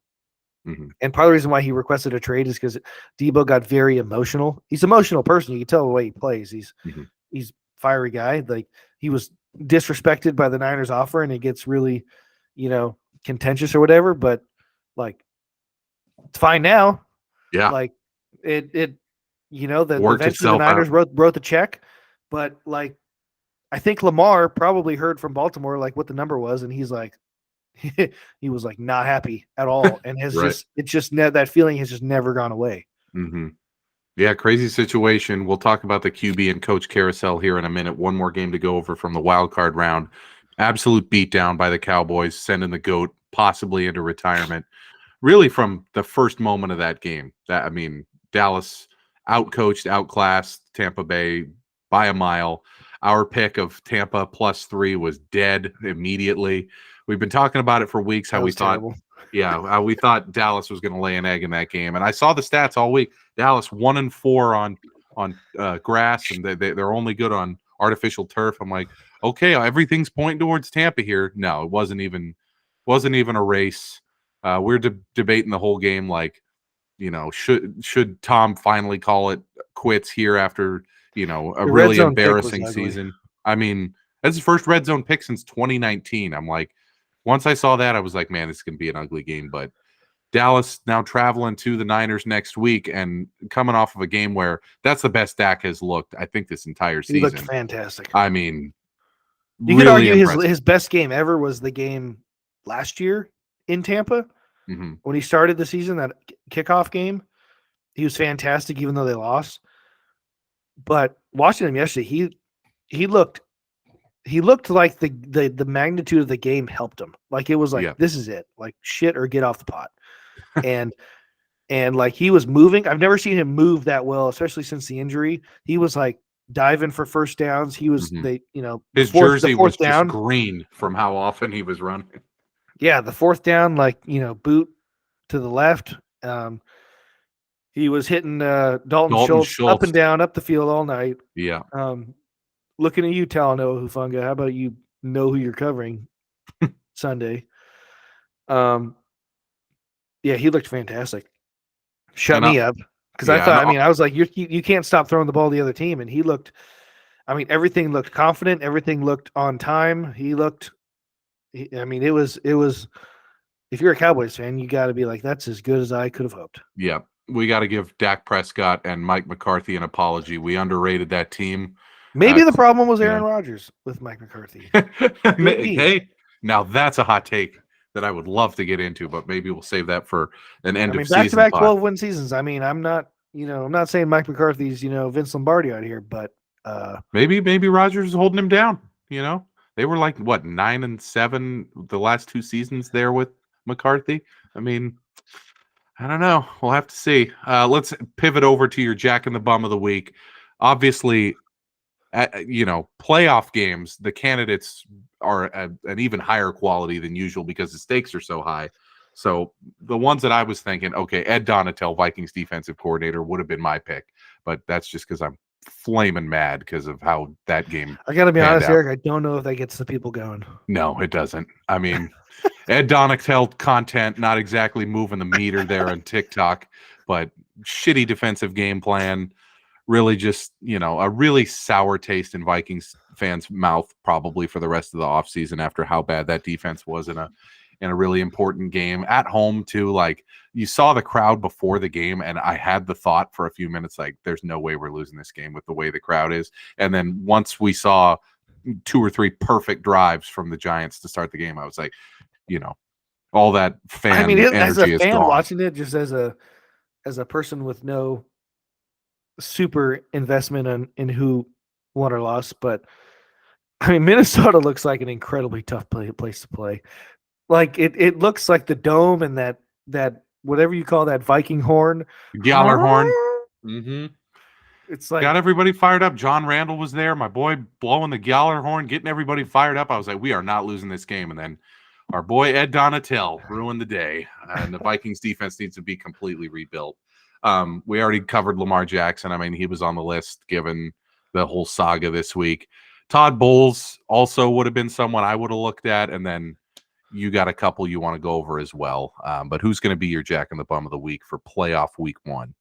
And part of the reason why he requested a trade is because Deebo got very emotional. He's an emotional person. You can tell the way he plays. He's fiery guy. Like he was disrespected by the Niners offer, and it gets really, contentious or whatever. But like, it's fine now. Yeah. Like it that worked eventually the Niners wrote the check. But like, I think Lamar probably heard from Baltimore like what the number was, and he's like, he was like not happy at all, and has that feeling has just never gone away. Yeah, crazy situation. We'll talk about the QB and coach carousel here in a minute. One more game to go over from the wild card round. Absolute beatdown by the Cowboys, sending the GOAT possibly into retirement. Really, from the first moment of that game. Dallas outcoached, outclassed Tampa Bay by a mile. Our pick of Tampa +3 was dead immediately. We've been talking about it for weeks. How we thought Dallas was going to lay an egg in that game, and I saw the stats all week. Dallas 1-4 on grass, and they're only good on artificial turf. I'm like, okay, everything's pointing towards Tampa here. No, it wasn't even a race. We're debating the whole game, like, should Tom finally call it quits here after a really embarrassing season? I mean, that's his first red zone pick since 2019. I'm like, once I saw that, I was like, man, this is going to be an ugly game. But Dallas now traveling to the Niners next week and coming off of a game where that's the best Dak has looked, I think, this entire season. He looked fantastic. I mean, you could argue his best game ever was the game last year in Tampa when he started the season, that kickoff game. He was fantastic, even though they lost. But watching him yesterday, he looked like the magnitude of the game helped him. Like it was like, this is it, like shit or get off the pot. and like he was moving. I've never seen him move that well, especially since the injury. He was like diving for first downs. He was his jersey was just green from how often he was running. Yeah, the fourth down, like boot to the left. He was hitting Dalton Schultz up and down up the field all night. Yeah. Looking at you, Talanoa Hufanga. How about you know who you're covering Sunday? Yeah, he looked fantastic. Shut me up because I thought. I was like, you can't stop throwing the ball to the other team, and he looked. Everything looked confident. Everything looked on time. It was. If you're a Cowboys fan, you got to be like, that's as good as I could have hoped. Yeah, we got to give Dak Prescott and Mike McCarthy an apology. We underrated that team. Maybe the problem was Aaron Rodgers with Mike McCarthy. Hey, now that's a hot take that I would love to get into, but maybe we'll save that for an end of season. Back-to-back 12-win seasons. I'm not saying Mike McCarthy's Vince Lombardi out here, but maybe Rodgers is holding him down. They were like 9-7 the last 2 seasons there with McCarthy. I don't know. We'll have to see. Let's pivot over to your Jack in the Bum of the week. Obviously, playoff games, the candidates are an even higher quality than usual because the stakes are so high. So the ones that I was thinking, okay, Ed Donatel, Vikings defensive coordinator, would have been my pick, but that's just because I'm flaming mad because of how that game. I got to be panned honest, out. Eric. I don't know if that gets the people going. No, it doesn't. I mean, Ed Donatel content not exactly moving the meter there on TikTok, but shitty defensive game plan. Really just, a really sour taste in Vikings fans' mouth probably for the rest of the offseason after how bad that defense was in a really important game at home too. Like, you saw the crowd before the game, and I had the thought for a few minutes, like, there's no way we're losing this game with the way the crowd is. And then once we saw 2 or 3 perfect drives from the Giants to start the game, I was like, all that fan energy as a is fan gone. watching it, just as a person with no super investment in who won or lost, but I mean, Minnesota looks like an incredibly tough place to play. Like it looks like the dome and that whatever you call that Viking horn, Gyaller horn. Mm-hmm. It's like got everybody fired up. John Randall was there, my boy, blowing the Gyaller horn, getting everybody fired up. I was like, we are not losing this game. And then our boy Ed Donatel ruined the day, and the Vikings defense needs to be completely rebuilt. We already covered Lamar Jackson. I mean, he was on the list given the whole saga this week. Todd Bowles also would have been someone I would have looked at, and then you got a couple you want to go over as well. But who's going to be your Jack in the Bum of the week for playoff week 1?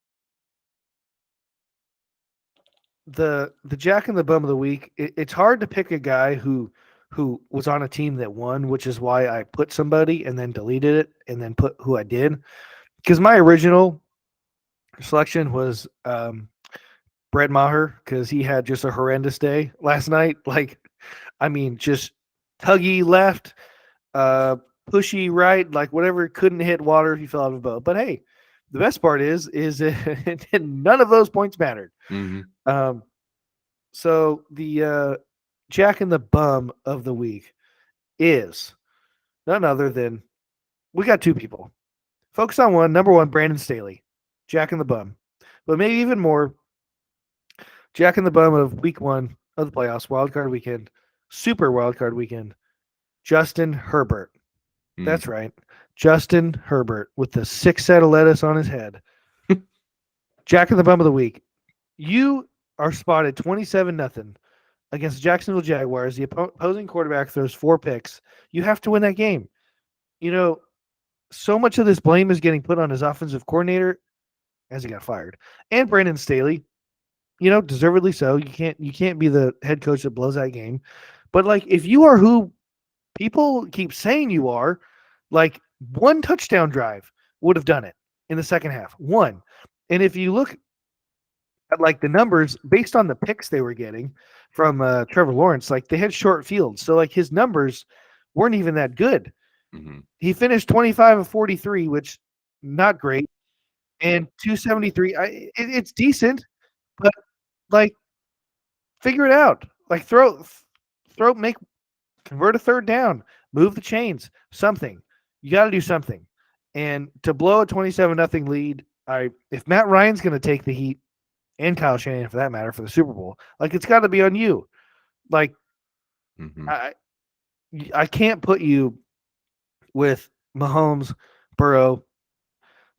The Jack in the Bum of the week. It's hard to pick a guy who was on a team that won, which is why I put somebody and then deleted it and then put who I did. Because my original selection was Brett Maher, because he had just a horrendous day last night. Like, I mean, just tuggy left, pushy right, like whatever, couldn't hit water if he fell out of a boat. But hey, the best part is none of those points mattered. Mm-hmm. So the Jack in the Bum of the week is none other than, we got 2 people. Focus on one. Number 1, Brandon Staley, Jack in the Bum. But maybe even more, Jack in the Bum of week 1 of the playoffs, wildcard weekend, super wildcard weekend, Justin Herbert. That's right. Justin Herbert with the 6 set of lettuce on his head. Jack in the Bum of the week. You are spotted 27-0 against the Jacksonville Jaguars. The opposing quarterback throws 4 picks. You have to win that game. So much of this blame is getting put on his offensive coordinator, as he got fired, and Brandon Staley. Deservedly so. You can't be the head coach that blows that game. But like, if you are who people keep saying you are, like, 1 touchdown drive would have done it in the second half. 1. And if you look at like the numbers based on the picks they were getting from Trevor Lawrence, like, they had short fields. So like, his numbers weren't even that good. Mm-hmm. He finished 25 of 43, which not great. And 273. It's decent, but like, figure it out. Like, convert a third down, move the chains, something. You got to do something. And to blow a 27-0 lead, if Matt Ryan's going to take the heat, and Kyle Shanahan for that matter, for the Super Bowl, like, it's got to be on you. Like, mm-hmm. I can't put you with Mahomes, Burrow,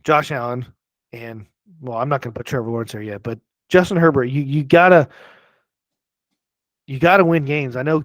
Josh Allen, and, well, I'm not going to put Trevor Lawrence there yet, but Justin Herbert. You gotta win games. I know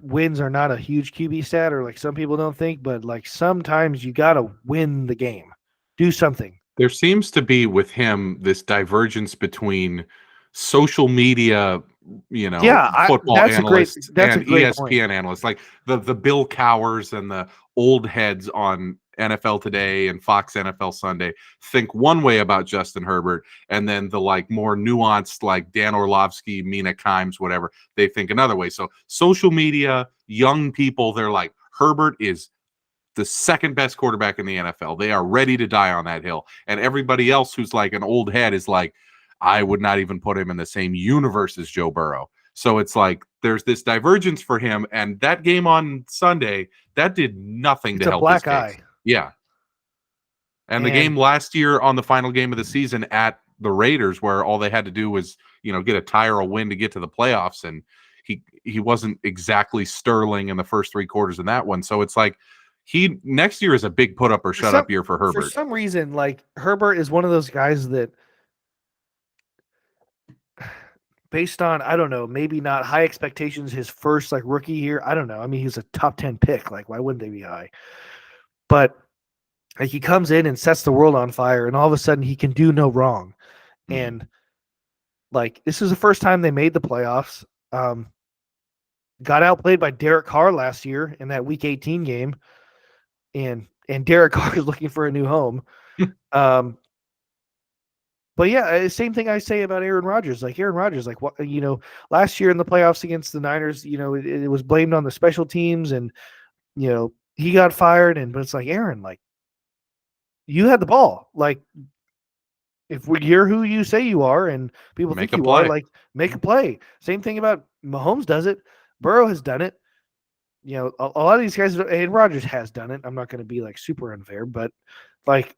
wins are not a huge QB stat, or like some people don't think, but like, sometimes you gotta win the game. Do something. There seems to be with him this divergence between social media, football analysts and ESPN analysts, like the Bill Cowers and the old heads on NFL Today and Fox NFL Sunday think one way about Justin Herbert, and then the like more nuanced, like Dan Orlovsky, Mina Kimes, whatever, they think another way. So social media, young people, they're like, Herbert is the second best quarterback in the NFL. They are ready to die on that hill. And everybody else who's like an old head is like, I would not even put him in the same universe as Joe Burrow. So it's like there's this divergence for him. And that game on Sunday, that did nothing to help his case. Yeah. And the game last year on the final game of the season at the Raiders, where all they had to do was get a tie or a win to get to the playoffs, and he wasn't exactly sterling in the first 3 quarters in that one. So it's like next year is a big put up or shut up year for Herbert. For some reason, like Herbert is one of those guys that, based on, I don't know, maybe not high expectations his first like rookie year. I don't know. I mean, he's a top 10 pick. Like, why wouldn't they be high? But like he comes in and sets the world on fire, and all of a sudden he can do no wrong. And like this is the first time they made the playoffs. Got outplayed by Derek Carr last year in that Week 18 game, and Derek Carr is looking for a new home. But yeah, same thing I say about Aaron Rodgers. Like Aaron Rodgers, like what last year in the playoffs against the Niners, it was blamed on the special teams, and he got fired. But it's like, Aaron, like you had the ball. Like if you're who you say you are, and people think you are, like make a play. Same thing about Mahomes does it. Burrow has done it. A lot of these guys, and Rodgers has done it. I'm not going to be like super unfair, but like.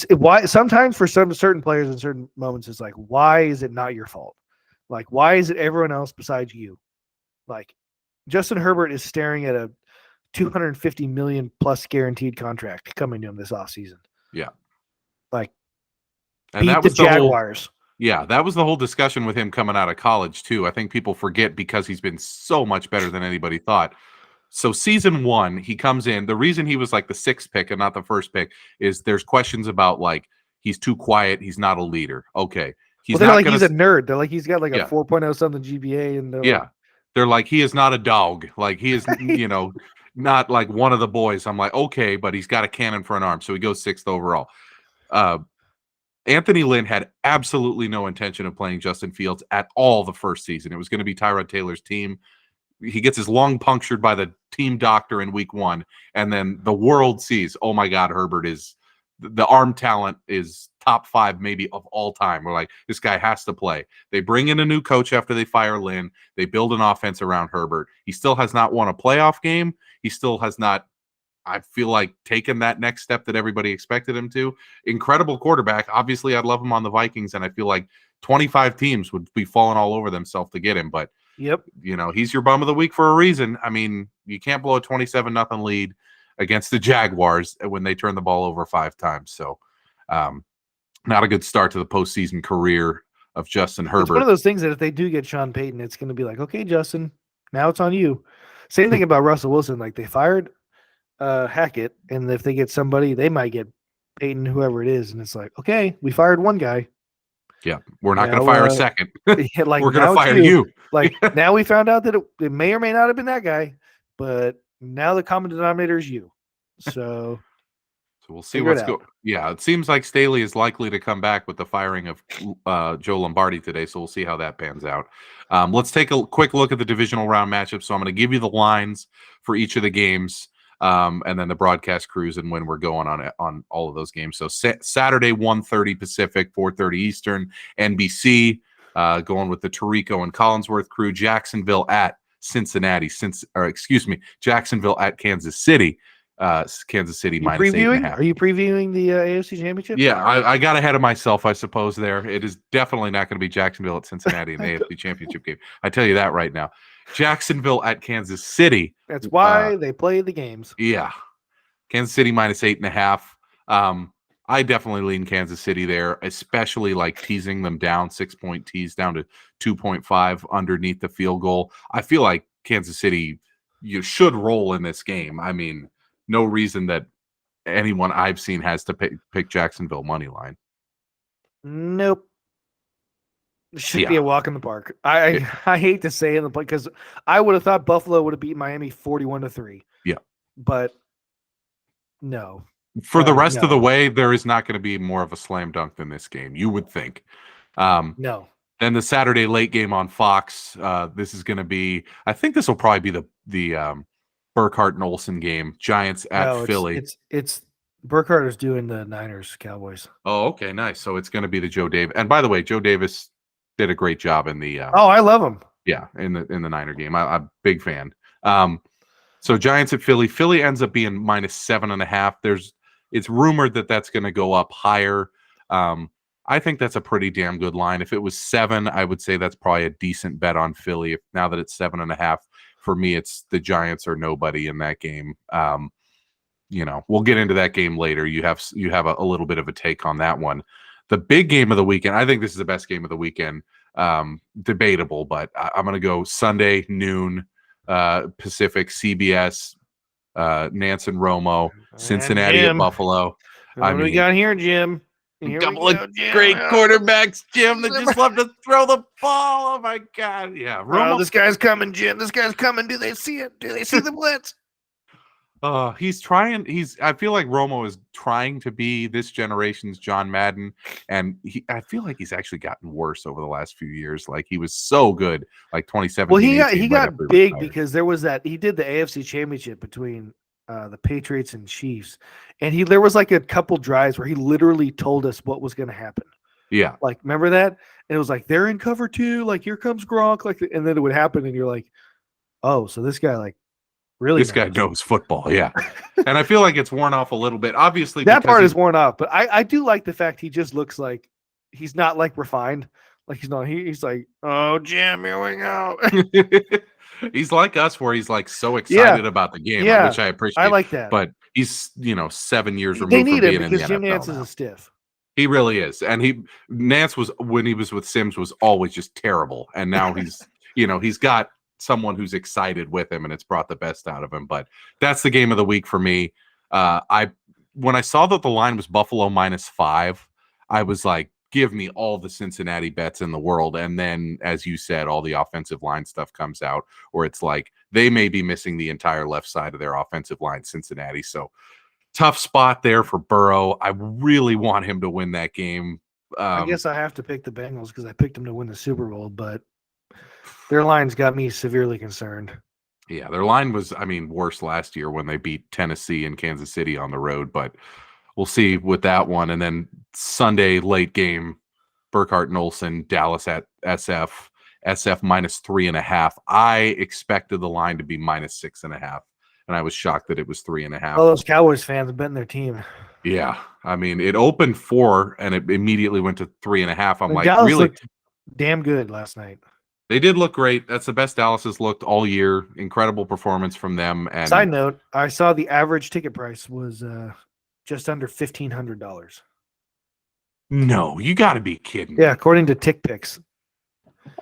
Why sometimes for some certain players in certain moments, it's like, why is it not your fault? Like, why is it everyone else besides you? Like, Justin Herbert is staring at a $250 million plus guaranteed contract coming to him this offseason. Yeah. Like, and beat the Jaguars. That was the whole discussion with him coming out of college, too. I think people forget because he's been so much better than anybody thought. So season 1, he comes in. The reason he was like the 6th pick and not the 1st pick is there's questions about like he's too quiet. He's not a leader. Okay. He's a nerd. They're like, he's got like a 4.0 something GPA. And they're like, he is not a dog. Like he is, not like one of the boys. I'm like, okay, but he's got a cannon for an arm. So he goes 6th overall. Anthony Lynn had absolutely no intention of playing Justin Fields at all the first season. It was going to be Tyrod Taylor's team. He gets his lung punctured by the team doctor in week 1. And then the world sees, oh my God, Herbert is the arm talent is top 5 maybe of all time. We're like, this guy has to play. They bring in a new coach after they fire Lynn. They build an offense around Herbert. He still has not won a playoff game. He still has not, I feel like, taken that next step that everybody expected him to. Incredible quarterback. Obviously, I'd love him on the Vikings, and I feel like 25 teams would be falling all over themselves to get him. But yep, he's your bum of the week for a reason. I mean, you can't blow a 27-0 lead against the Jaguars when they turn the ball over 5 times. So, not a good start to the postseason career of Justin Herbert. It's one of those things that if they do get Sean Payton, it's going to be like, okay, Justin, now it's on you. Same thing about Russell Wilson. Like they fired Hackett, and if they get somebody, they might get Payton, whoever it is, and it's like, okay, we fired one guy. Yeah, we're not going to fire a second. Like we're going to fire you. Like now we found out that it may or may not have been that guy, but now the common denominator is you. So we'll see what's going. Yeah, it seems like Staley is likely to come back with the firing of Joe Lombardi today. So we'll see how that pans out. Let's take a quick look at the divisional round matchups. So I'm going to give you the lines for each of the games. And then the broadcast crews and when we're going on all of those games. So Saturday, 1:30 Pacific, 4:30 Eastern, NBC, going with the Tirico and Collinsworth crew. Jacksonville at Cincinnati, Jacksonville at Kansas City. Kansas City minus 8.5. Are you previewing the AFC Championship? Yeah, I got ahead of myself, I suppose. There, it is definitely not going to be Jacksonville at Cincinnati in the AFC Championship game. I tell you that right now. Jacksonville at Kansas City. That's why they play the games. Yeah, Kansas City minus 8.5. I definitely lean Kansas City there, especially like teasing them down, 6-point tease down to 2.5 underneath the field goal. I feel like Kansas City, you should roll in this game. I mean, no reason that anyone I've seen has to pick Jacksonville money line. Nope. It should be a walk in the park. I hate to say it because I would have thought Buffalo would have beat Miami 41-3. Yeah. But no. For the rest of the way, there is not going to be more of a slam dunk than this game, you would think. No. Then the Saturday late game on Fox, this is going to be, I think this will probably be the Burkhardt and Olsen game. Giants at Philly. It's Burkhardt is doing the Niners Cowboys. Oh, okay, nice. So it's going to be the Joe Davis. And by the way, Joe Davis did a great job in the. I love him. Yeah, in the Niner game, I'm a big fan. So Giants at Philly. Philly ends up being minus 7.5. It's rumored that that's going to go up higher. I think that's a pretty damn good line. If it was 7, I would say that's probably a decent bet on Philly. If now that it's 7.5, for me, it's the Giants or nobody in that game. We'll get into that game later. You have a little bit of a take on that one. The big game of the weekend, I think this is the best game of the weekend. Debatable, but I'm going to go Sunday noon Pacific, CBS, Nance and Romo, Cincinnati at Buffalo. What do we got here, Jim? A couple of great quarterbacks, Jim, that just love to throw the ball. Oh my God. Yeah. Romo. Oh, this guy's coming, Jim. This guy's coming. Do they see it? Do they see the blitz? He's trying. I feel like Romo is trying to be this generation's John Madden, and I feel like he's actually gotten worse over the last few years. Like he was so good, like 2017. Well, he got big because there was he did the AFC Championship between the Patriots and Chiefs, and there was like a couple drives where he literally told us what was going to happen. Yeah, like remember that? And it was like they're in cover 2, like here comes Gronk, like, and then it would happen, and you're like, oh, so this guy really this guy knows football. Yeah. And I feel like it's worn off a little bit. Obviously, that part is worn off, but I do like the fact he just looks like he's not like refined. Like he's like, oh, Jim, here we go. He's like us where he's like so excited about the game, which I appreciate. I like that. But he's, 7 years removed they need from being him in the because Jim NFL Nance now. is a stiff. He really is. And Nance was, when he was with Sims, was always just terrible. And now he's, he's got someone who's excited with him, and it's brought the best out of him. But that's the game of the week for me. When I saw that the line was Buffalo -5, I was like, give me all the Cincinnati bets in the world. And then, as you said, all the offensive line stuff comes out where it's like they may be missing the entire left side of their offensive line, Cincinnati. So tough spot there for Burrow. I really want him to win that game. I guess I have to pick the Bengals because I picked them to win the Super Bowl, but their line's got me severely concerned. Yeah, their line was, worse last year when they beat Tennessee and Kansas City on the road, but we'll see with that one. And then Sunday late game, Burkhardt and Olsen, Dallas at SF -3.5. I expected the line to be -6.5, and I was shocked that it was 3.5. All those Cowboys fans have betting their team. Yeah, it opened 4 and it immediately went to 3.5. I'm like, Dallas really? Looked damn good last night. They did look great. That's the best Dallas has looked all year. Incredible performance from them. And side note, I saw the average ticket price was just under $1,500. No, you got to be kidding. Yeah, according to TickPicks.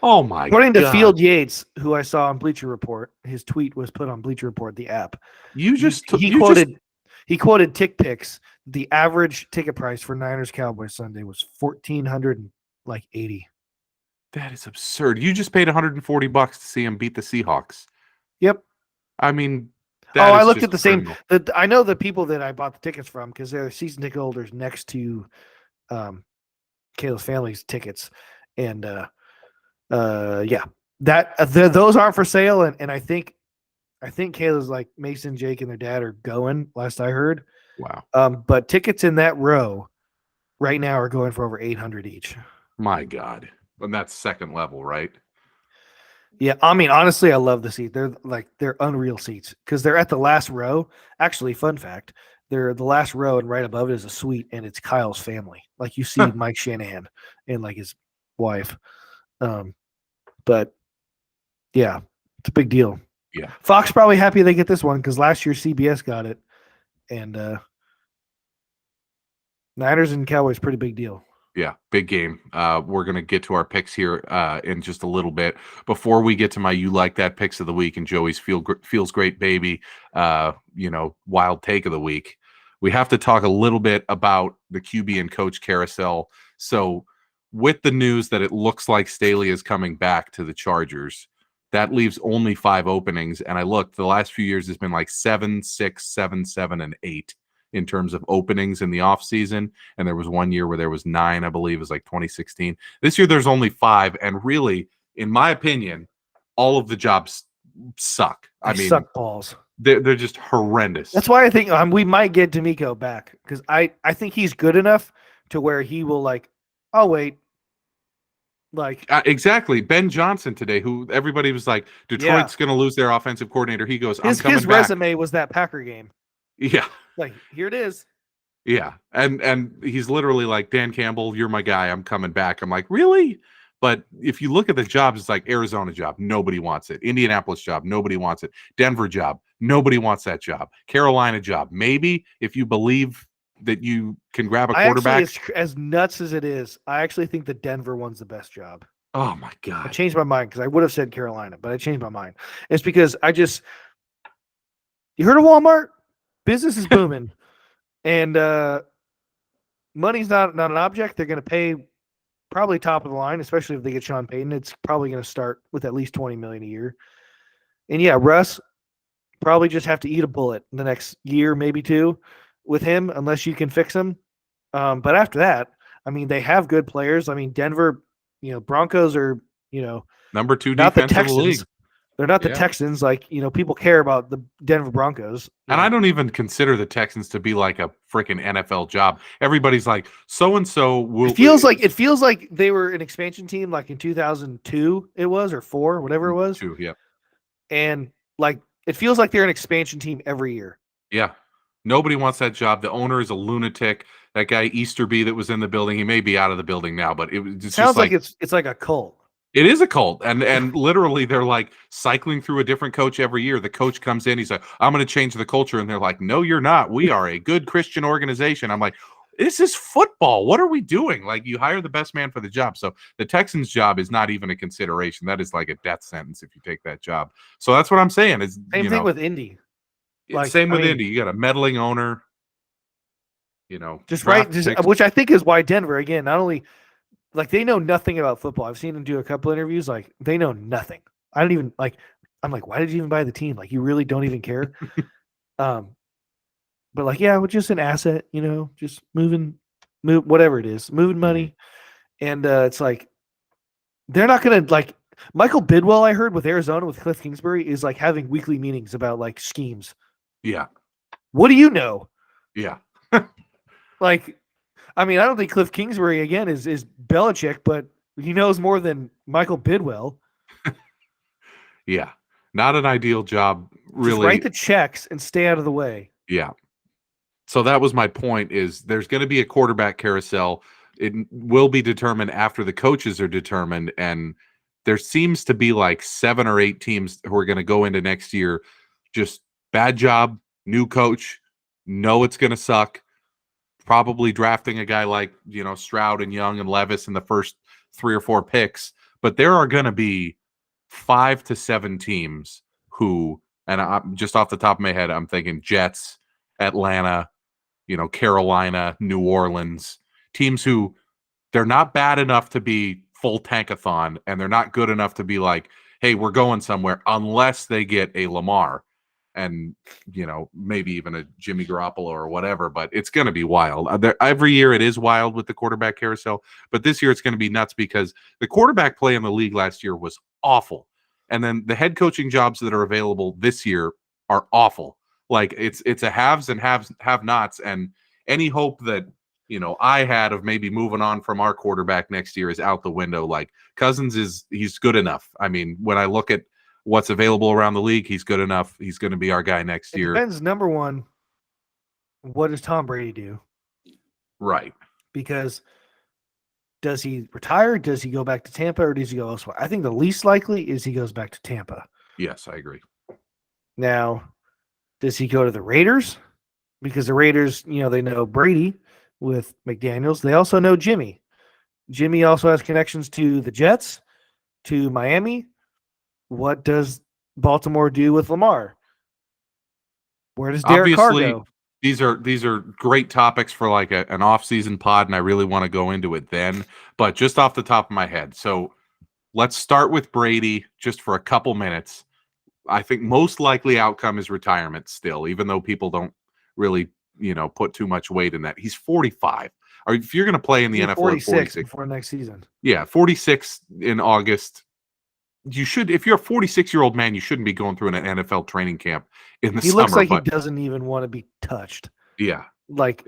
Oh my! According to Field Yates, who I saw on Bleacher Report, his tweet was put on Bleacher Report, the app. He quoted TickPicks. The average ticket price for Niners Cowboys Sunday was $1,480. That is absurd. You just paid $140 to see him beat the Seahawks. Yep. I looked at the same. I know the people that I bought the tickets from because they're season ticket holders next to Kayla's family's tickets, and those aren't for sale. And I think Kayla's like Mason, Jake, and their dad are going. Last I heard. Wow. But tickets in that row right now are going for over $800 each. My God. And that's second level, right? Yeah, honestly, I love the seat. They're unreal seats because they're at the last row. Actually, fun fact, they're the last row, and right above it is a suite, and it's Kyle's family. Like you see Mike Shanahan and like his wife. But yeah, it's a big deal. Yeah, Fox probably happy they get this one because last year CBS got it, and Niners and Cowboys pretty big deal. Yeah, big game. We're going to get to our picks here in just a little bit. Before we get to my You Like That picks of the week and Joey's Feels Great Baby, wild take of the week, we have to talk a little bit about the QB and coach carousel. So with the news that it looks like Staley is coming back to the Chargers, that leaves only 5 openings. And I looked, the last few years has been like 7, 6, 7, 7, and 8. In terms of openings in the offseason. And there was one year where there was 9, I believe, it was like 2016. This year there's only 5. And really, in my opinion, all of the jobs suck. They suck balls. They're just horrendous. That's why I think we might get D'Amico back because I think he's good enough to where he will I'll wait. Exactly. Ben Johnson today, who everybody was like, Detroit's going to lose their offensive coordinator. He goes, I'm coming his back. Resume was that Packer game. Yeah. Here it is. Yeah. And he's literally like, Dan Campbell, you're my guy. I'm coming back. I'm like, really? But if you look at the jobs, it's like Arizona job, nobody wants it. Indianapolis job, nobody wants it. Denver job, nobody wants that job. Carolina job, maybe if you believe that you can grab a I actually, quarterback. as nuts as it is, I actually think the Denver one's the best job. Oh my I God. changed my mind because I would have said Carolina, but I changed my mind. It's because you heard of Walmart? Business is booming, and money's not an object. They're going to pay probably top of the line, especially if they get Sean Payton. It's probably going to start with at least $20 million a year. And yeah, Russ probably just have to eat a bullet in the next year, maybe two, with him, unless you can fix him. But after that, I mean, they have good players. I mean, Denver, Broncos are, Number 2 not the defense in the league. Texans. They're not the Yeah. Texans. Like, people care about the Denver Broncos. And I don't even consider the Texans to be like a freaking NFL job. Everybody's like, so and so will. It feels like they were an expansion team, like in 2002 it was, or 4, whatever it was. 2, yeah. And like it feels like they're an expansion team every year. Yeah. Nobody wants that job. The owner is a lunatic. That guy Easterby that was in the building, he may be out of the building now, but it's Sounds just like it's like a cult. it is a cult. And literally they're like cycling through a different coach every year. The coach comes in, he's like, I'm going to change the culture. And they're like, no, you're not. We are a good Christian organization. I'm like, this is football. What are we doing? Like, you hire the best man for the job. So the Texans job is not even a consideration. That is like a death sentence if you take that job. So that's what I'm saying. Is Same thing with Indy. Same with Indy. You got a meddling owner. Which I think is why Denver, again, not only like they know nothing about football. I've seen them do a couple interviews. Like they know nothing. I don't even like. I'm like, why did you even buy the team? Like you really don't even care. But like, yeah, we're just an asset. Just move whatever it is, moving money, and it's like they're not gonna like Michael Bidwell. I heard with Arizona with Cliff Kingsbury is like having weekly meetings about like schemes. Yeah. What do you know? Yeah. Like, I mean, I don't think Cliff Kingsbury again is Belichick, but he knows more than Michael Bidwell. Yeah, not an ideal job, really. Just write the checks and stay out of the way. Yeah. So that was my point. Is there's going to be a quarterback carousel. It will be determined after the coaches are determined, and there seems to be like 7 or 8 teams who are going to go into next year. Just bad job, new coach. Know it's going to suck. Probably drafting a guy like, Stroud and Young and Levis in the first 3 or 4 picks. But there are going to be 5 to 7 teams who, and I'm just off the top of my head, I'm thinking Jets, Atlanta, Carolina, New Orleans, teams who they're not bad enough to be full tankathon, and they're not good enough to be like, hey, we're going somewhere, unless they get a Lamar. And, maybe even a Jimmy Garoppolo or whatever, but it's going to be wild. Every year it is wild with the quarterback carousel, but this year it's going to be nuts because the quarterback play in the league last year was awful. And then the head coaching jobs that are available this year are awful. Like it's a haves and have-nots, and any hope that, I had of maybe moving on from our quarterback next year is out the window. Like Cousins he's good enough. I mean, when I look at what's available around the league, he's good enough. He's going to be our guy next year. Depends, number one, what does Tom Brady do? Right. Because does he retire? Does he go back to Tampa, or does he go elsewhere? I think the least likely is he goes back to Tampa. Yes, I agree. Now, does he go to the Raiders? Because the Raiders, they know Brady with McDaniels. They also know Jimmy. Jimmy also has connections to the Jets, to Miami. What does Baltimore do with Lamar? Where does Derek Carr go? These are great topics for like an off-season pod, and I really want to go into it then. But just off the top of my head, so let's start with Brady just for a couple minutes. I think most likely outcome is retirement still, even though people don't really, put too much weight in that. He's 45. Or if you're going to play in the NFL 46 before next season. Yeah, 46 in August. You should, if you're a 46-year-old man, you shouldn't be going through an NFL training camp in the summer. He looks like he doesn't even want to be touched. Yeah. Like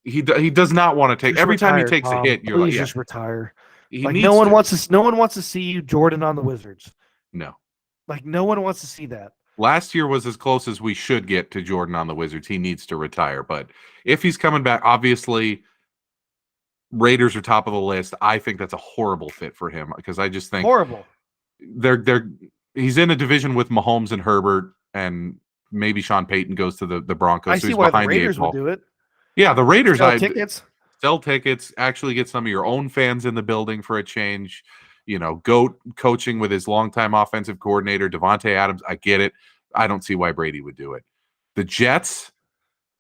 he does not want to take every time he takes a hit, you're like, just retire. Like no one wants to see you Jordan on the Wizards. No. Like no one wants to see that. Last year was as close as we should get to Jordan on the Wizards. He needs to retire. But if he's coming back, obviously Raiders are top of the list. I think that's a horrible fit for him because I just think Horrible. He's in a division with Mahomes and Herbert, and maybe Sean Payton goes to the Broncos. I so see he's why the behind Raiders the would 8 ball. do it. Yeah, the Raiders. Sell tickets. Sell tickets. Actually, get some of your own fans in the building for a change. Goat coaching with his longtime offensive coordinator Devontae Adams. I get it. I don't see why Brady would do it. The Jets,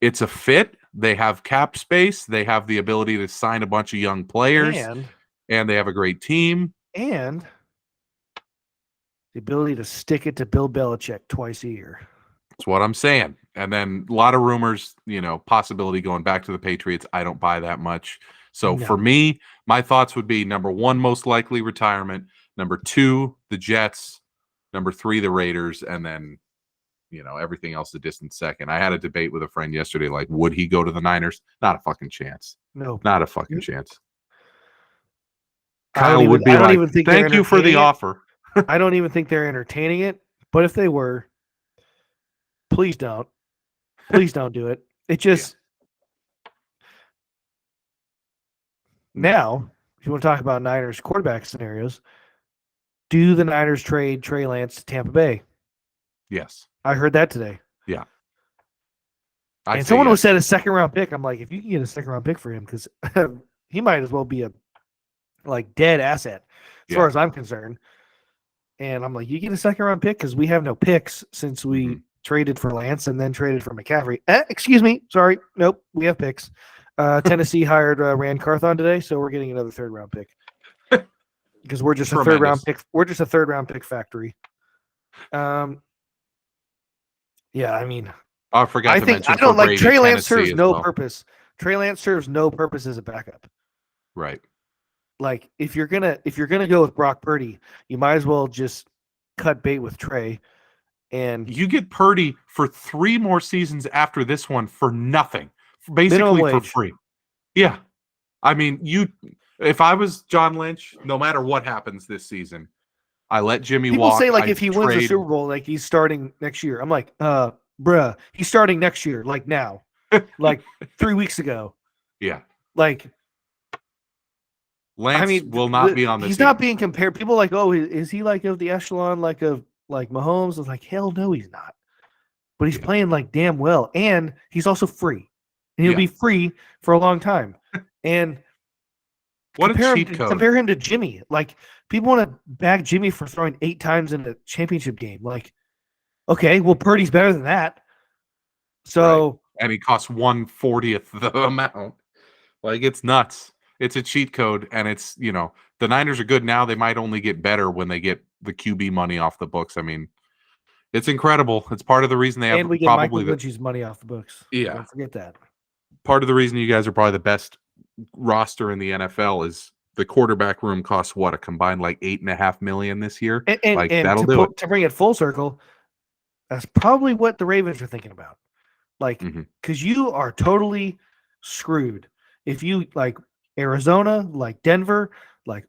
it's a fit. They have cap space. They have the ability to sign a bunch of young players, and they have a great team. And the ability to stick it to Bill Belichick twice a year. That's what I'm saying. And then a lot of rumors, possibility going back to the Patriots. I don't buy that much. So for me, my thoughts would be number 1, most likely retirement. Number 2, the Jets. Number 3, the Raiders. And then, everything else a distant second. I had a debate with a friend yesterday, like, would he go to the Niners? Not a fucking chance. No. Not a fucking chance. Kyle would be like, thank you for the offer. I don't even think they're entertaining it. But if they were, please don't. Please don't do it. It just Now, if you want to talk about Niners quarterback scenarios, do the Niners trade Trey Lance to Tampa Bay? Yes. I heard that today. Yeah. And someone who said a second-round pick. I'm like, if you can get a second-round pick for him, because he might as well be a dead asset as far as I'm concerned. And I'm like, you get a second-round pick because we have no picks since we traded for Lance and then traded for McCaffrey. Excuse me. Sorry. Nope. We have picks. Tennessee hired Rand Carthon today, so we're getting another third-round pick because we're just a third-round pick. We're just a third-round pick factory. Yeah, I mean, I forgot to mention. I don't like Trey Lance serves no purpose. Trey Lance serves no purpose as a backup. Right. Like if you're gonna go with Brock Purdy, you might as well just cut bait with Trey. And you get Purdy for 3 more seasons after this one for nothing, basically for free. Yeah. I mean, if I was John Lynch, no matter what happens this season, I let Jimmy walk. People say if he wins the Super Bowl, he's starting next year. I'm like, bruh, he's starting next year, now, 3 weeks ago. Yeah. Lance will not be on this. He's not being compared. People are like, oh, is he of the echelon of Mahomes? I was like, hell no, he's not. But he's playing damn well, and he's also free, and he'll be free for a long time. And compare him to Jimmy. People want to bag Jimmy for throwing 8 times in a championship game. Okay, well, Purdy's better than that. So, right. And he costs 1/40th the amount. It's nuts. It's a cheat code, and it's the Niners are good now. They might only get better when they get the QB money off the books. I mean, it's incredible. It's part of the reason they have we get probably Michael Lynch's money off the books. Yeah, don't forget that. Part of the reason you guys are probably the best roster in the NFL is the quarterback room costs a combined $8.5 million this year. And that'll do it. To bring it full circle, that's probably what the Ravens are thinking about. Because you are totally screwed if you Arizona, Denver,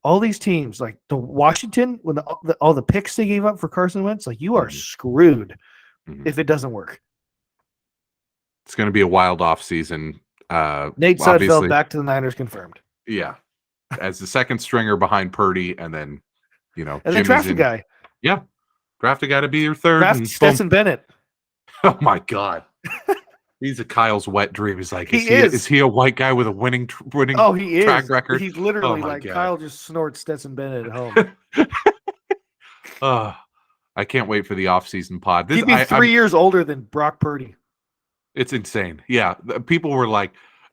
all these teams, the Washington, when all the picks they gave up for Carson Wentz, you are screwed if it doesn't work. It's going to be a wild offseason. Nate Sudfeld back to the Niners confirmed. Yeah, as the second stringer behind Purdy, and then and then draft a guy. Yeah, draft a guy to be your third. Draft Stetson Bennett. Oh my God. He's a Kyle's wet dream. He's is he a white guy with a winning he is. track record? He's literally Kyle just snorts Stetson Bennett at home. I can't wait for the offseason pod. He'd be 3 years older than Brock Purdy. It's insane. Yeah. People were like,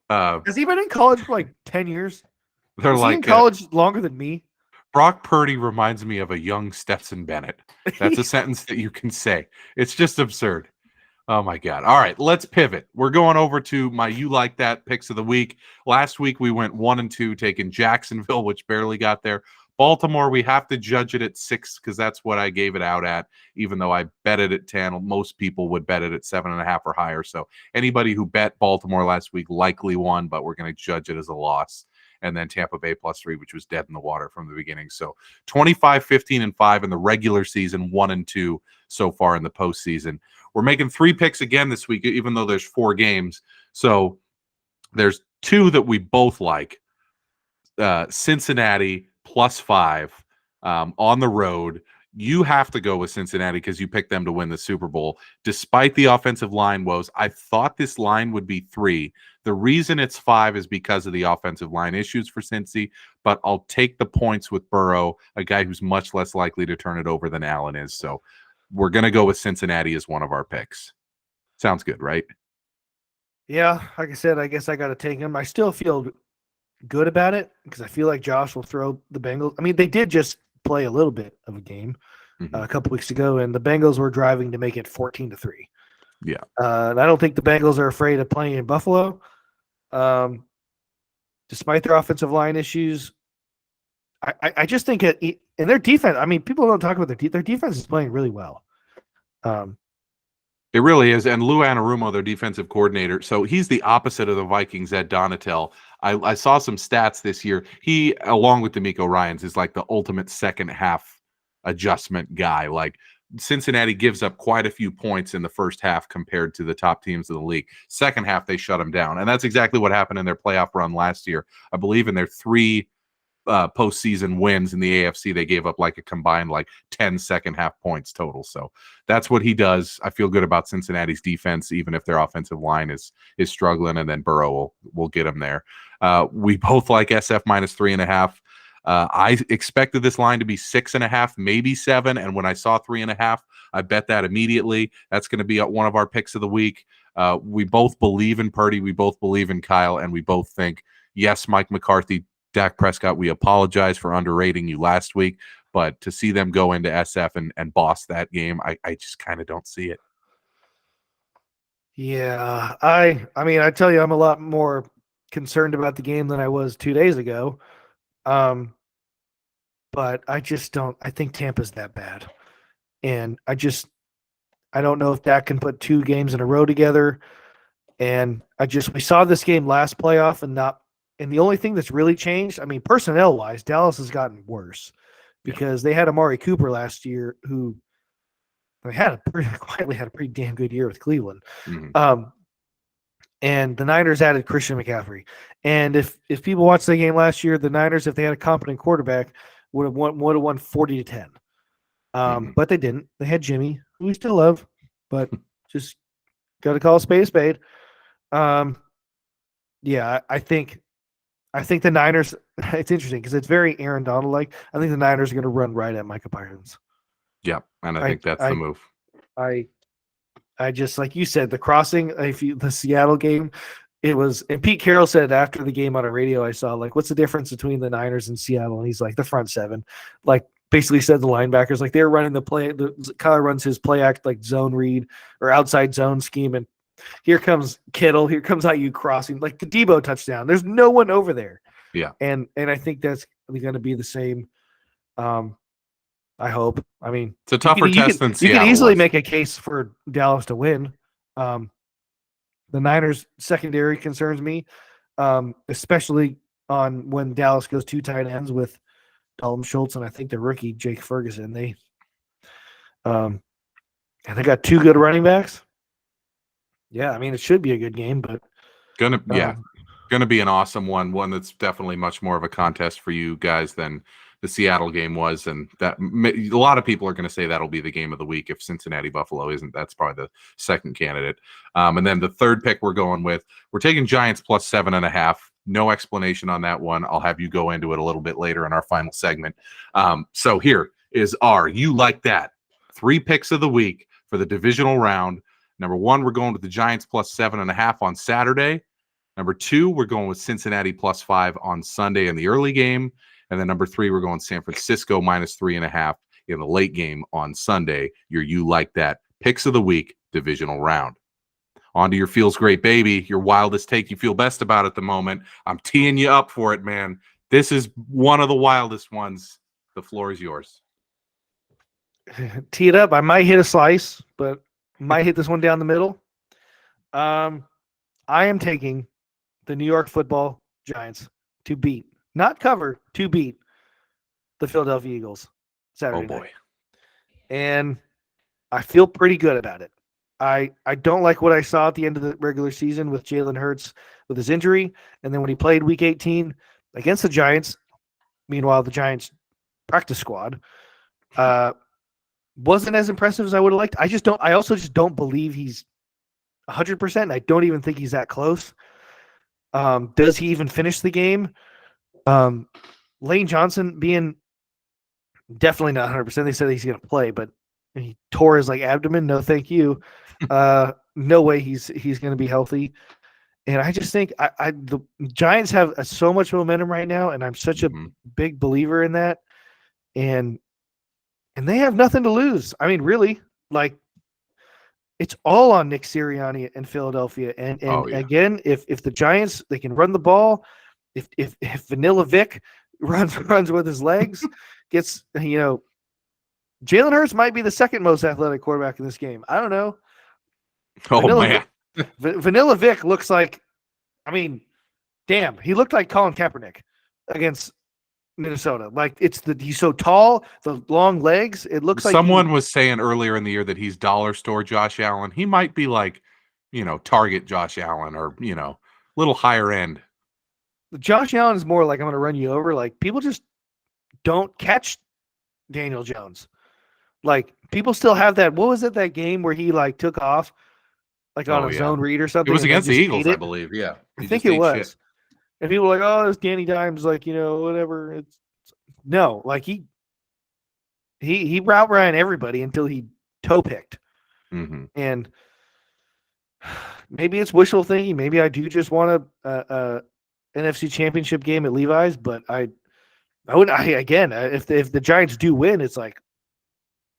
has he been in college for 10 years? They're he in college longer than me? Brock Purdy reminds me of a young Stetson Bennett. That's a sentence that you can say. It's just absurd. Oh my God. All right, let's pivot. We're going over to my You Like That picks of the week. Last week we went 1-2, taking Jacksonville, which barely got there. Baltimore, we have to judge it at 6 because that's what I gave it out at, even though I bet it at 10. Most people would bet it at 7.5 or higher. So anybody who bet Baltimore last week likely won, but we're going to judge it as a loss. and then Tampa Bay +3, which was dead in the water from the beginning. So 25, 15, and 5 in the regular season, 1 and 2 so far in the postseason. We're making 3 picks again this week, even though there's 4 games. So there's 2 that we both like. Cincinnati +5 on the road. You have to go with Cincinnati because you picked them to win the Super Bowl. Despite the offensive line woes, I thought this line would be 3. The reason it's 5 is because of the offensive line issues for Cincy, but I'll take the points with Burrow, a guy who's much less likely to turn it over than Allen is. So we're going to go with Cincinnati as one of our picks. Sounds good, right? Yeah, like I said, I guess I got to take him. I still feel good about it because I feel like Josh will throw the Bengals. I mean, they did just play a little bit of a game a couple weeks ago, and the Bengals were driving to make it 14-3. Yeah. And I don't think the Bengals are afraid of playing in Buffalo. Despite their offensive line issues, I just think in their defense, I mean, people don't talk about their defense is playing really well. It really is. And Lou Anarumo, their defensive coordinator, so he's the opposite of the Vikings at Donatel. I saw some stats this year. He, along with D'Amico Ryans, is like the ultimate second half adjustment guy. Like Cincinnati gives up quite a few points in the first half compared to the top teams in the league. Second half, they shut them down. And that's exactly what happened in their playoff run last year. I believe in their 3 postseason wins in the AFC, they gave up like a combined 10 second half points total. So that's what he does. I feel good about Cincinnati's defense, even if their offensive line is struggling, and then Burrow will get them there. We both like SF -3.5. I expected this line to be 6.5, maybe 7, and when I saw 3.5, I bet that immediately. That's going to be one of our picks of the week. We both believe in Purdy, we both believe in Kyle, and we both think, yes, Mike McCarthy, Dak Prescott, we apologize for underrating you last week, but to see them go into SF and boss that game, I just kind of don't see it. Yeah, I mean, I tell you, I'm a lot more concerned about the game than I was 2 days ago. But I just don't. I think Tampa's that bad, and I don't know if Dak can put 2 games in a row together. And we saw this game last playoff, and the only thing that's really changed, I mean, personnel wise, Dallas has gotten worse because they had Amari Cooper last year, who quietly had a pretty damn good year with Cleveland. And the Niners added Christian McCaffrey. And if people watched the game last year, the Niners, if they had a competent quarterback, would have won 40-10. But they didn't. They had Jimmy, who we still love, but just got to call a spade a spade. Yeah, I think the Niners, it's interesting because it's very Aaron Donald-like. I think the Niners are going to run right at Micah Parsons. Yeah, and I think that's the move. I just, like you said, the crossing, the Seattle game, it was, and Pete Carroll said after the game on a radio, I saw, what's the difference between the Niners and Seattle? And he's like, the front 7. Basically said the linebackers, they're running the play. Kyler runs his play act like zone read or outside zone scheme, and here comes Kittle. Here comes IU crossing, like the Debo touchdown. There's no one over there. Yeah, and I think that's going to be the same. I hope. I mean, it's a tougher test than Seattle. You can easily make a case for Dallas to win. The Niners secondary concerns me, especially on when Dallas goes 2 tight ends with Dalton Schultz and I think the rookie Jake Ferguson. They got 2 good running backs. Yeah, I mean, it should be a good game, but gonna be an awesome one that's definitely much more of a contest for you guys than the Seattle game was, and that a lot of people are going to say that'll be the game of the week. If Cincinnati Buffalo isn't, that's probably the second candidate. And then the third pick we're going with, we're taking Giants +7.5. No explanation on that one. I'll have you go into it a little bit later in our final segment. So here is our You Like That 3 picks of the week for the divisional round. Number 1, we're going with the Giants +7.5 on Saturday. Number 2, we're going with Cincinnati +5 on Sunday in the early game. And then number 3, we're going San Francisco -3.5 in the late game on Sunday. Your You Like That picks of the week, divisional round. On to your feels great, baby. Your wildest take you feel best about at the moment. I'm teeing you up for it, man. This is one of the wildest ones. The floor is yours. Tee it up. I might hit a slice, but might hit this one down the middle. I am taking the New York Football Giants to beat not cover, to beat the Philadelphia Eagles Saturday Oh boy. night. And I feel pretty good about it. I don't like what I saw at the end of the regular season with Jalen Hurts with his injury. And then when he played week 18 against the Giants, meanwhile, the Giants practice squad wasn't as impressive as I would have liked. I also just don't believe he's 100%. And I don't even think he's that close. Does he even finish the game? Lane Johnson being definitely not 100%. They said he's going to play, but he tore his abdomen. No, thank you. No way he's going to be healthy. And I just think the Giants have so much momentum right now, and I'm such a big believer in that. And they have nothing to lose. I mean, really, it's all on Nick Sirianni and Philadelphia. And again, if the Giants, they can run the ball, if Vanilla Vic runs with his legs, gets Jalen Hurts might be the second most athletic quarterback in this game. I don't know. Man. Vanilla Vic looks like, damn, he looked like Colin Kaepernick against Minnesota. He's so tall, the long legs. It looks like someone was saying earlier in the year that he's dollar store Josh Allen. He might be Target Josh Allen or, little higher end. Josh Allen is more like, I'm going to run you over. People just don't catch Daniel Jones. People still have that. What was it, that game where he took off on a zone read or something? It was against the Eagles, I believe. Yeah. I think it was. Shit. And people were like, oh, this Danny Dimes, whatever. It's no, he route ran everybody until he toe picked. Mm-hmm. And maybe it's wishful thinking. Maybe I do just want a NFC Championship game at Levi's, but I wouldn't. If the Giants do win, it's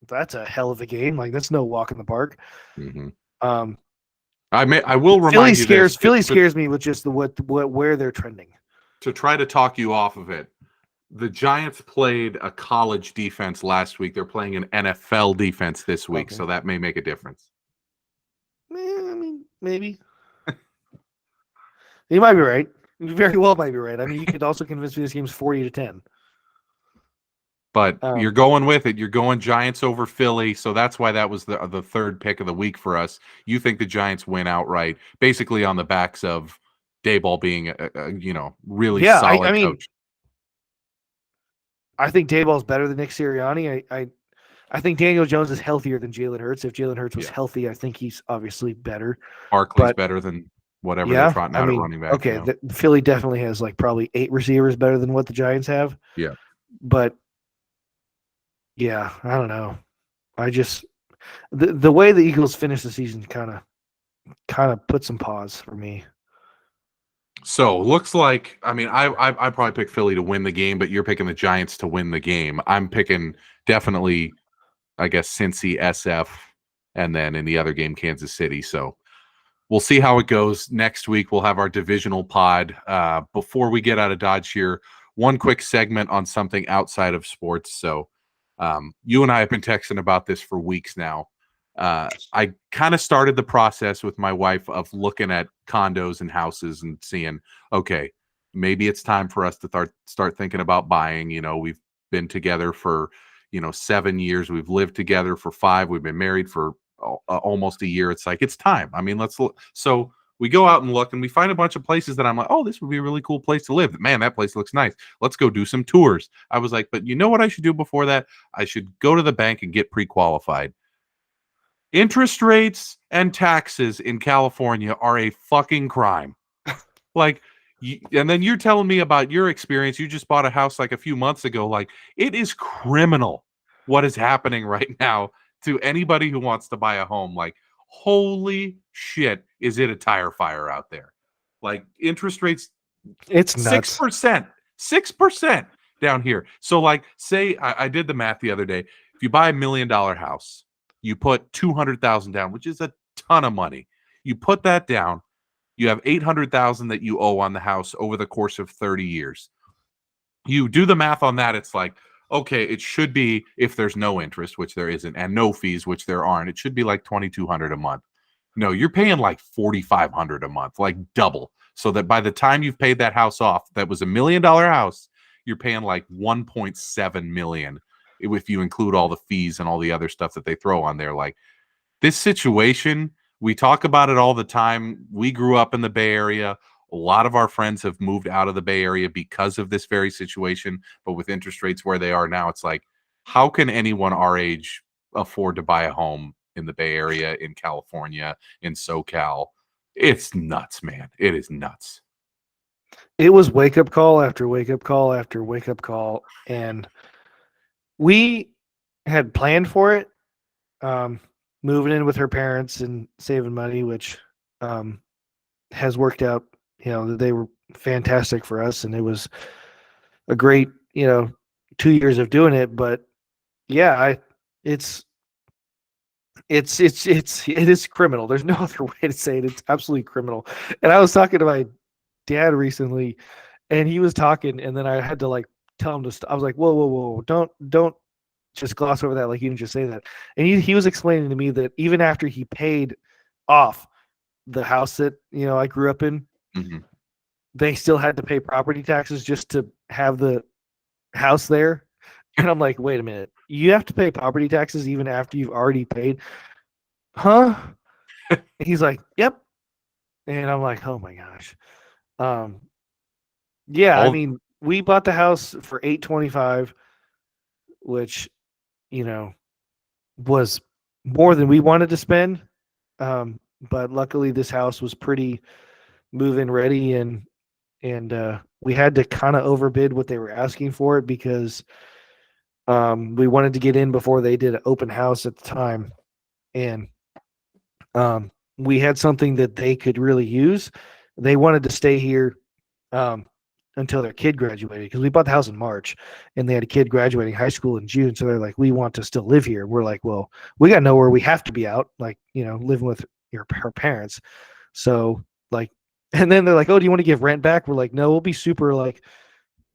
that's a hell of a game. That's no walk in the park. Mm-hmm. I will remind you this. Philly scares me with just where they're trending. To try to talk you off of it, the Giants played a college defense last week. They're playing an NFL defense this week, so that may make a difference. Maybe. You might be right. You very well might be right. You could also convince me this game's 40-10. But you're going with it. You're going Giants over Philly, so that's why that was the third pick of the week for us. You think the Giants win outright, basically on the backs of Daboll being a really solid coach. I think Daboll's better than Nick Sirianni. I think Daniel Jones is healthier than Jalen Hurts. If Jalen Hurts was healthy, I think he's obviously better. Barkley's better than whatever they're trotting out at running back. Okay, Philly definitely has probably 8 receivers better than what the Giants have. Yeah. But yeah, I don't know. I just the way the Eagles finished the season kind of put some pause for me. So looks like I probably picked Philly to win the game, but you're picking the Giants to win the game. I'm picking definitely, I guess, Cincy, SF, and then in the other game, Kansas City. So we'll see how it goes. Next week we'll have our divisional pod. Before we get out of Dodge here, one quick segment on something outside of sports. So you and I have been texting about this for weeks now. I kind of started the process with my wife of looking at condos and houses and seeing, okay, maybe it's time for us to start thinking about buying. We've been together for, 7 years. We've lived together for 5. We've been married for almost a year. It's it's time. Let's look. So we go out and look and we find a bunch of places that I'm like, oh, this would be a really cool place to live. Man, that place looks nice. Let's go do some tours. I was like, but you know what I should do before that? I should go to the bank and get pre-qualified. Interest rates and taxes in California are a fucking crime. And then you're telling me about your experience. You just bought a house a few months ago. It is criminal what is happening right now to anybody who wants to buy a home. Holy shit, is it a tire fire out there? Interest rates, it's nuts. 6% down here. So say I did the math the other day. If you buy $1 million house, you put $200,000 down, which is a ton of money. You put that down. You have $800,000 that you owe on the house over the course of 30 years. You do the math on that. It's okay, it should be, if there's no interest, which there isn't, and no fees, which there aren't, it should be $2,200 a month. No, you're paying $4,500 a month, double. so that by the time you've paid that house off, that was $1 million house, you're paying like 1.7 million if you include all the fees and all the other stuff that they throw on there. Like, this situation, we talk about it all the time. We grew up in the Bay Area. A lot of our friends have moved out of the Bay Area because of this very situation. But with interest rates where they are now, it's like, how can anyone our age afford to buy a home in the Bay Area, in California, in SoCal? It's nuts, man. It is nuts. It was wake up call after wake up call after wake up call, and we had planned for it, moving in with her parents and saving money, which has worked out. They were fantastic for us, and it was a great 2 years of doing it. But yeah, it is criminal. There's no other way to say it. It's absolutely criminal. And I was talking to my dad recently, and he was talking, and then I had to like tell him to stop. I was like, whoa, don't just gloss over that, like you didn't just say that. And he was explaining to me that even after he paid off the house that I grew up in, they still had to pay property taxes just to have the house there. And I'm like, wait a minute, you have to pay property taxes even after you've already paid? Huh? He's like, yep. And I'm like, oh my gosh. Yeah, I mean, we bought the house for $825, which was more than we wanted to spend. But luckily this house was pretty move-in ready, and we had to kind of overbid what they were asking for it because we wanted to get in before they did an open house at the time. And we had something that they could really use. They wanted to stay here until their kid graduated, because we bought the house in March and they had a kid graduating high school in June. So they're like, we want to still live here. We're like, well, we got nowhere. We have to be out, like, living with her parents. So like, and then they're like, oh, do you want to give rent back? We're like, no, we'll be super like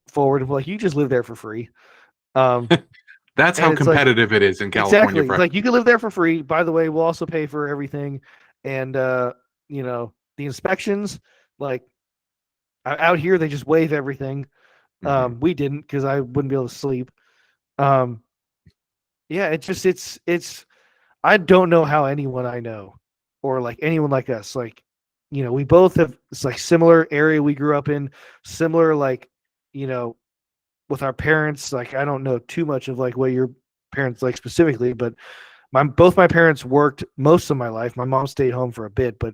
forward. We're like, you just live there for free. That's how competitive it is in California. Exactly. Like, you can live there for free. By the way, we'll also pay for everything. And, the inspections, like out here, they just waive everything. We didn't, because I wouldn't be able to sleep. Yeah, it's, I don't know how anyone I know, or like anyone like us, like, we both have, it's like similar area we grew up in, similar, like, with our parents. Like, I don't know too much of like what your parents like specifically, but both my parents worked most of my life. My mom stayed home for a bit, but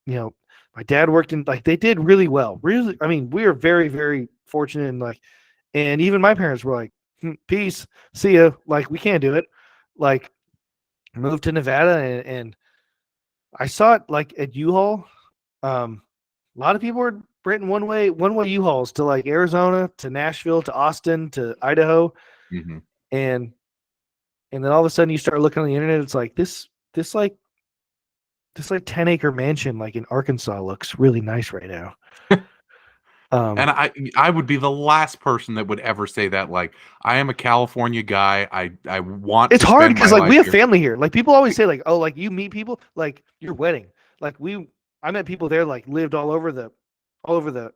my dad worked in, like, they did really well. Really, I mean, we were very, very fortunate, and like, and even my parents were like, peace, see ya. Like, we can't do it. Like, moved to Nevada, and I saw it like at U-Haul. A lot of people were renting one-way U-Hauls to like Arizona, to Nashville, to Austin, to Idaho. And then all of a sudden you start looking on the internet, it's like this like 10-acre mansion like in Arkansas looks really nice right now. And I would be the last person that would ever say that. Like, I am a California guy. I want. It's to hard because like we have here. family here. Like, people always say like, oh, like you meet people like your wedding. Like, I met people there, like lived all over the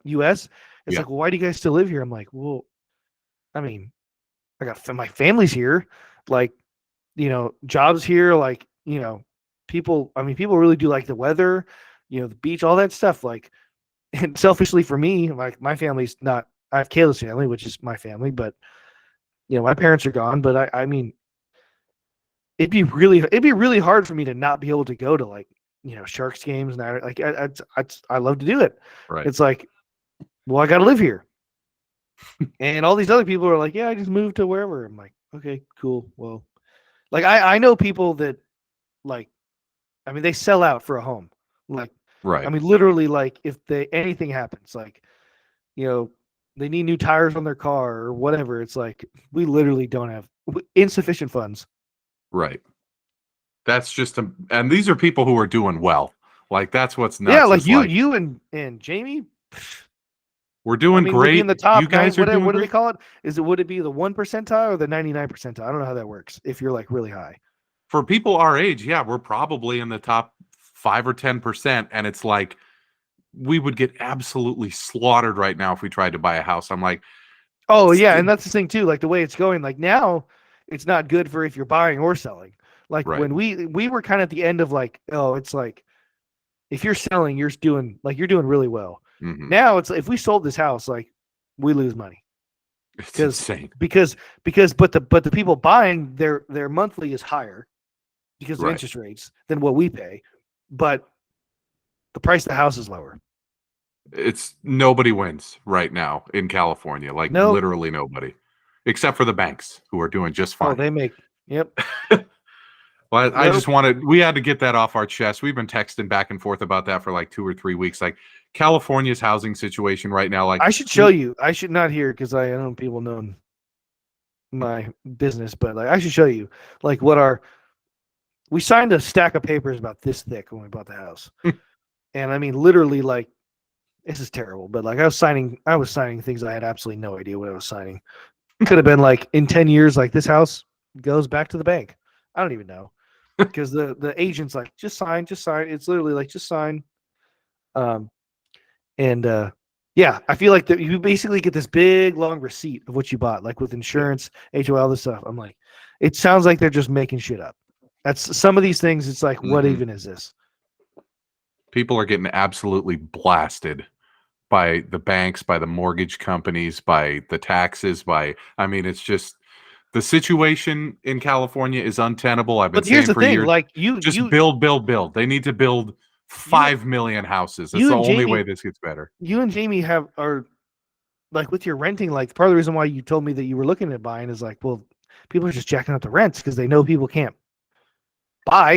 U.S. It's like, well, why do you guys still live here? I'm like, well, I mean, I got my family's here, like, jobs here, like, people. I mean, people really do like the weather, the beach, all that stuff. Like, and selfishly for me, like, my family's not. I have Kayla's family, which is my family, but my parents are gone. But I mean, it'd be really hard for me to not be able to go to, like, Sharks games, and I love to do it. Right. It's like, well, I got to live here. And all these other people are like, yeah, I just moved to wherever. I'm like, okay, cool. Well, like, I know people that, like, I mean, they sell out for a home. Like, right. I mean, literally, like, if anything happens, like, they need new tires on their car or whatever. It's like, we literally don't have insufficient funds. Right. That's just and these are people who are doing well. Like, that's what's nuts. Yeah, like you and Jamie. We're doing great. We'll be in the top. You guys are doing what do great. they call it? Would it be the 1 percentile or the 99 percentile? I don't know how that works. If you're like really high. For people our age, yeah, we're probably in the top 5 or 10%, and it's like, we would get absolutely slaughtered right now if we tried to buy a house. I'm like, Oh yeah, and that's the thing too. Like the way it's going, like now, it's not good for if you're buying or selling. Like right. when we were kind of at the end of like, oh, it's like if you're selling, you're doing really well. Mm-hmm. Now it's if we sold this house, like we lose money. It's insane. Because but the people buying their monthly is higher because of interest rates than what we pay, but the price of the house is lower. It's nobody wins right now in California, like literally nobody, except for the banks who are doing just fine. Oh, they make yep. Well, I just we had to get that off our chest. We've been texting back and forth about that for like 2 or 3 weeks. Like California's housing situation right now. Like I should show you. I should not here because I don't people know my business, but like I should show you like we signed a stack of papers about this thick when we bought the house. And I mean literally like this is terrible, but like I was signing things I had absolutely no idea what I was signing. Could have been like in 10 years, like this house goes back to the bank. I don't even know. Because the agent's like, just sign. It's literally like just sign. Yeah, I feel like that you basically get this big long receipt of what you bought, like with insurance, HOL, this stuff. I'm like, it sounds like they're just making shit up. That's some of these things. It's like, what even is this? People are getting absolutely blasted by the banks, by the mortgage companies, by the taxes, I mean, it's just the situation in California is untenable. I've been saying for years, like build. They need to build 5 million houses. That's the only way this gets better. You and Jamie are like with your renting, like part of the reason why you told me that you were looking at buying is like, well, people are just jacking up the rents because they know people can't buy.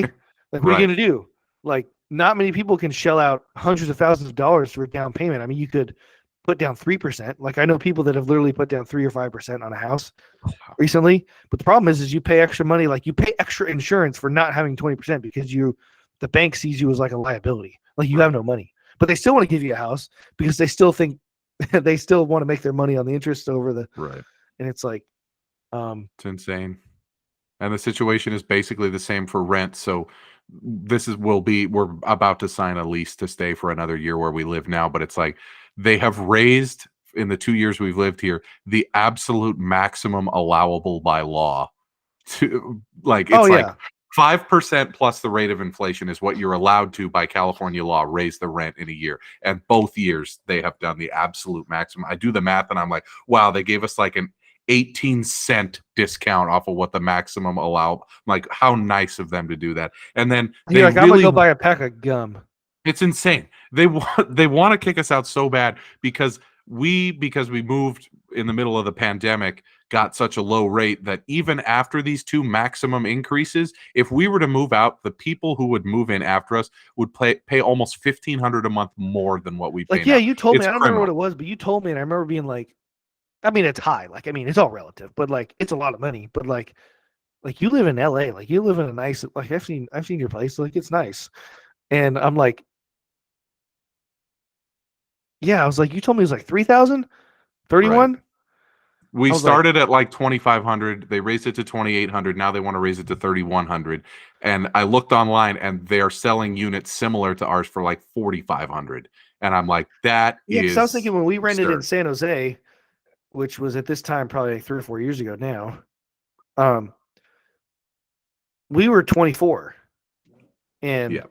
Like, what are you gonna do? Like, not many people can shell out hundreds of thousands of dollars for a down payment. I mean, you could put down 3%. Like I know people that have literally put down 3 or 5% on a house recently. But the problem is you pay extra money, like you pay extra insurance for not having 20% because the bank sees you as like a liability. Like you have no money. But they still want to give you a house because they still think they still want to make their money on the interest over the and it's like it's insane. And the situation is basically the same for rent. So we're about to sign a lease to stay for another year where we live now, but it's like they have raised in the 2 years we've lived here the absolute maximum allowable by law to like it's like 5% plus the rate of inflation is what you're allowed to by California law raise the rent in a year. And both years they have done the absolute maximum. I do the math and I'm like, wow, they gave us like an 18-cent discount off of what the maximum allow. Like, how nice of them to do that. And then I'm gonna go buy a pack of gum. It's insane. They want to kick us out so bad because we moved in the middle of the pandemic, got such a low rate that even after these 2 maximum increases, if we were to move out, the people who would move in after us would pay almost $1,500 a month more than what we pay. Like, yeah, you told me. I don't remember what it was, but you told me, and I remember being like, I mean, it's high. Like, I mean, it's all relative, but like, it's a lot of money. But like you live in LA, like you live in a nice, like I've seen your place, like it's nice, and I'm like, yeah, I was like, you told me it was like 3,000, 31. We started at like 2,500. They raised it to 2,800. Now they want to raise it to 3,100. And I looked online, and they are selling units similar to ours for like 4,500. And I'm like, that is. I was thinking when we rented in San Jose, which was at this time probably like 3 or 4 years ago now, we were 24, and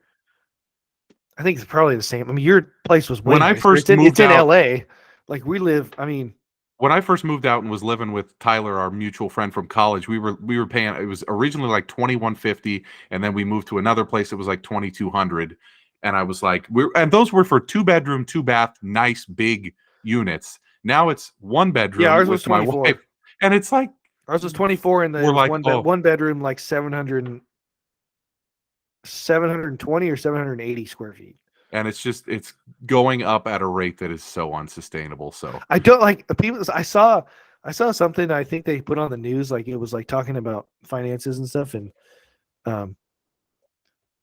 I think it's probably the same. I mean, your place was way when nicer. I first moved out, in LA. Like we live. I mean, when I first moved out and was living with Tyler, our mutual friend from college, we were paying. It was originally like $2,150, and then we moved to another place that was like $2,200. And I was like, and those were for 2-bedroom, 2-bath, nice big units. Now it's 1 bedroom. Yeah, ours was 24. My wife, and it's like ours was 24, and then like, one bedroom, like 720 or 780 square feet. And it's going up at a rate that is so unsustainable. So I don't like people. I saw something I think they put on the news, like it was like talking about finances and stuff, and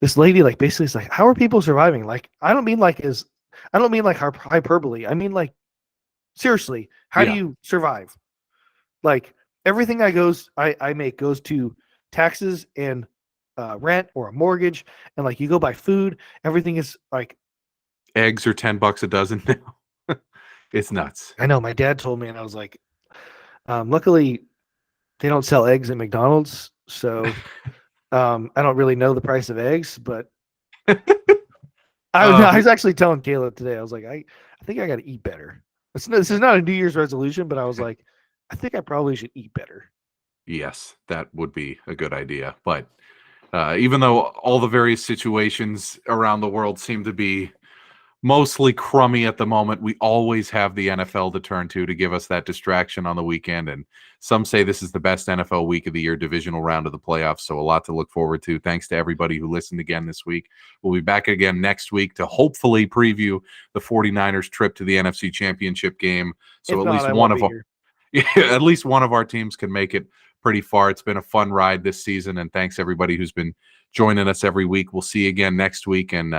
this lady like basically is like, how are people surviving? Like, I don't mean like hyperbole. I mean like seriously, how do you survive? Like everything I make goes to taxes and rent or a mortgage, and like you go buy food, everything is like Eggs are $10 a dozen now. It's nuts. I know my dad told me, and I was like, luckily they don't sell eggs at McDonald's, so I don't really know the price of eggs, but I was actually telling Caleb today. I was like, I think I got to eat better. This is not a New Year's resolution, but I was like, I think I probably should eat better. Yes, that would be a good idea. But even though all the various situations around the world seem to be mostly crummy at the moment, we always have the NFL to turn to give us that distraction on the weekend. And some say this is the best NFL week of the year, divisional round of the playoffs. So a lot to look forward to. Thanks to everybody who listened again this week. We'll be back again next week to hopefully preview the 49ers trip to the NFC Championship game. So at least one of our teams can make it pretty far. It's been a fun ride this season. And thanks everybody who's been joining us every week. We'll see you again next week. And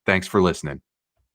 thanks for listening.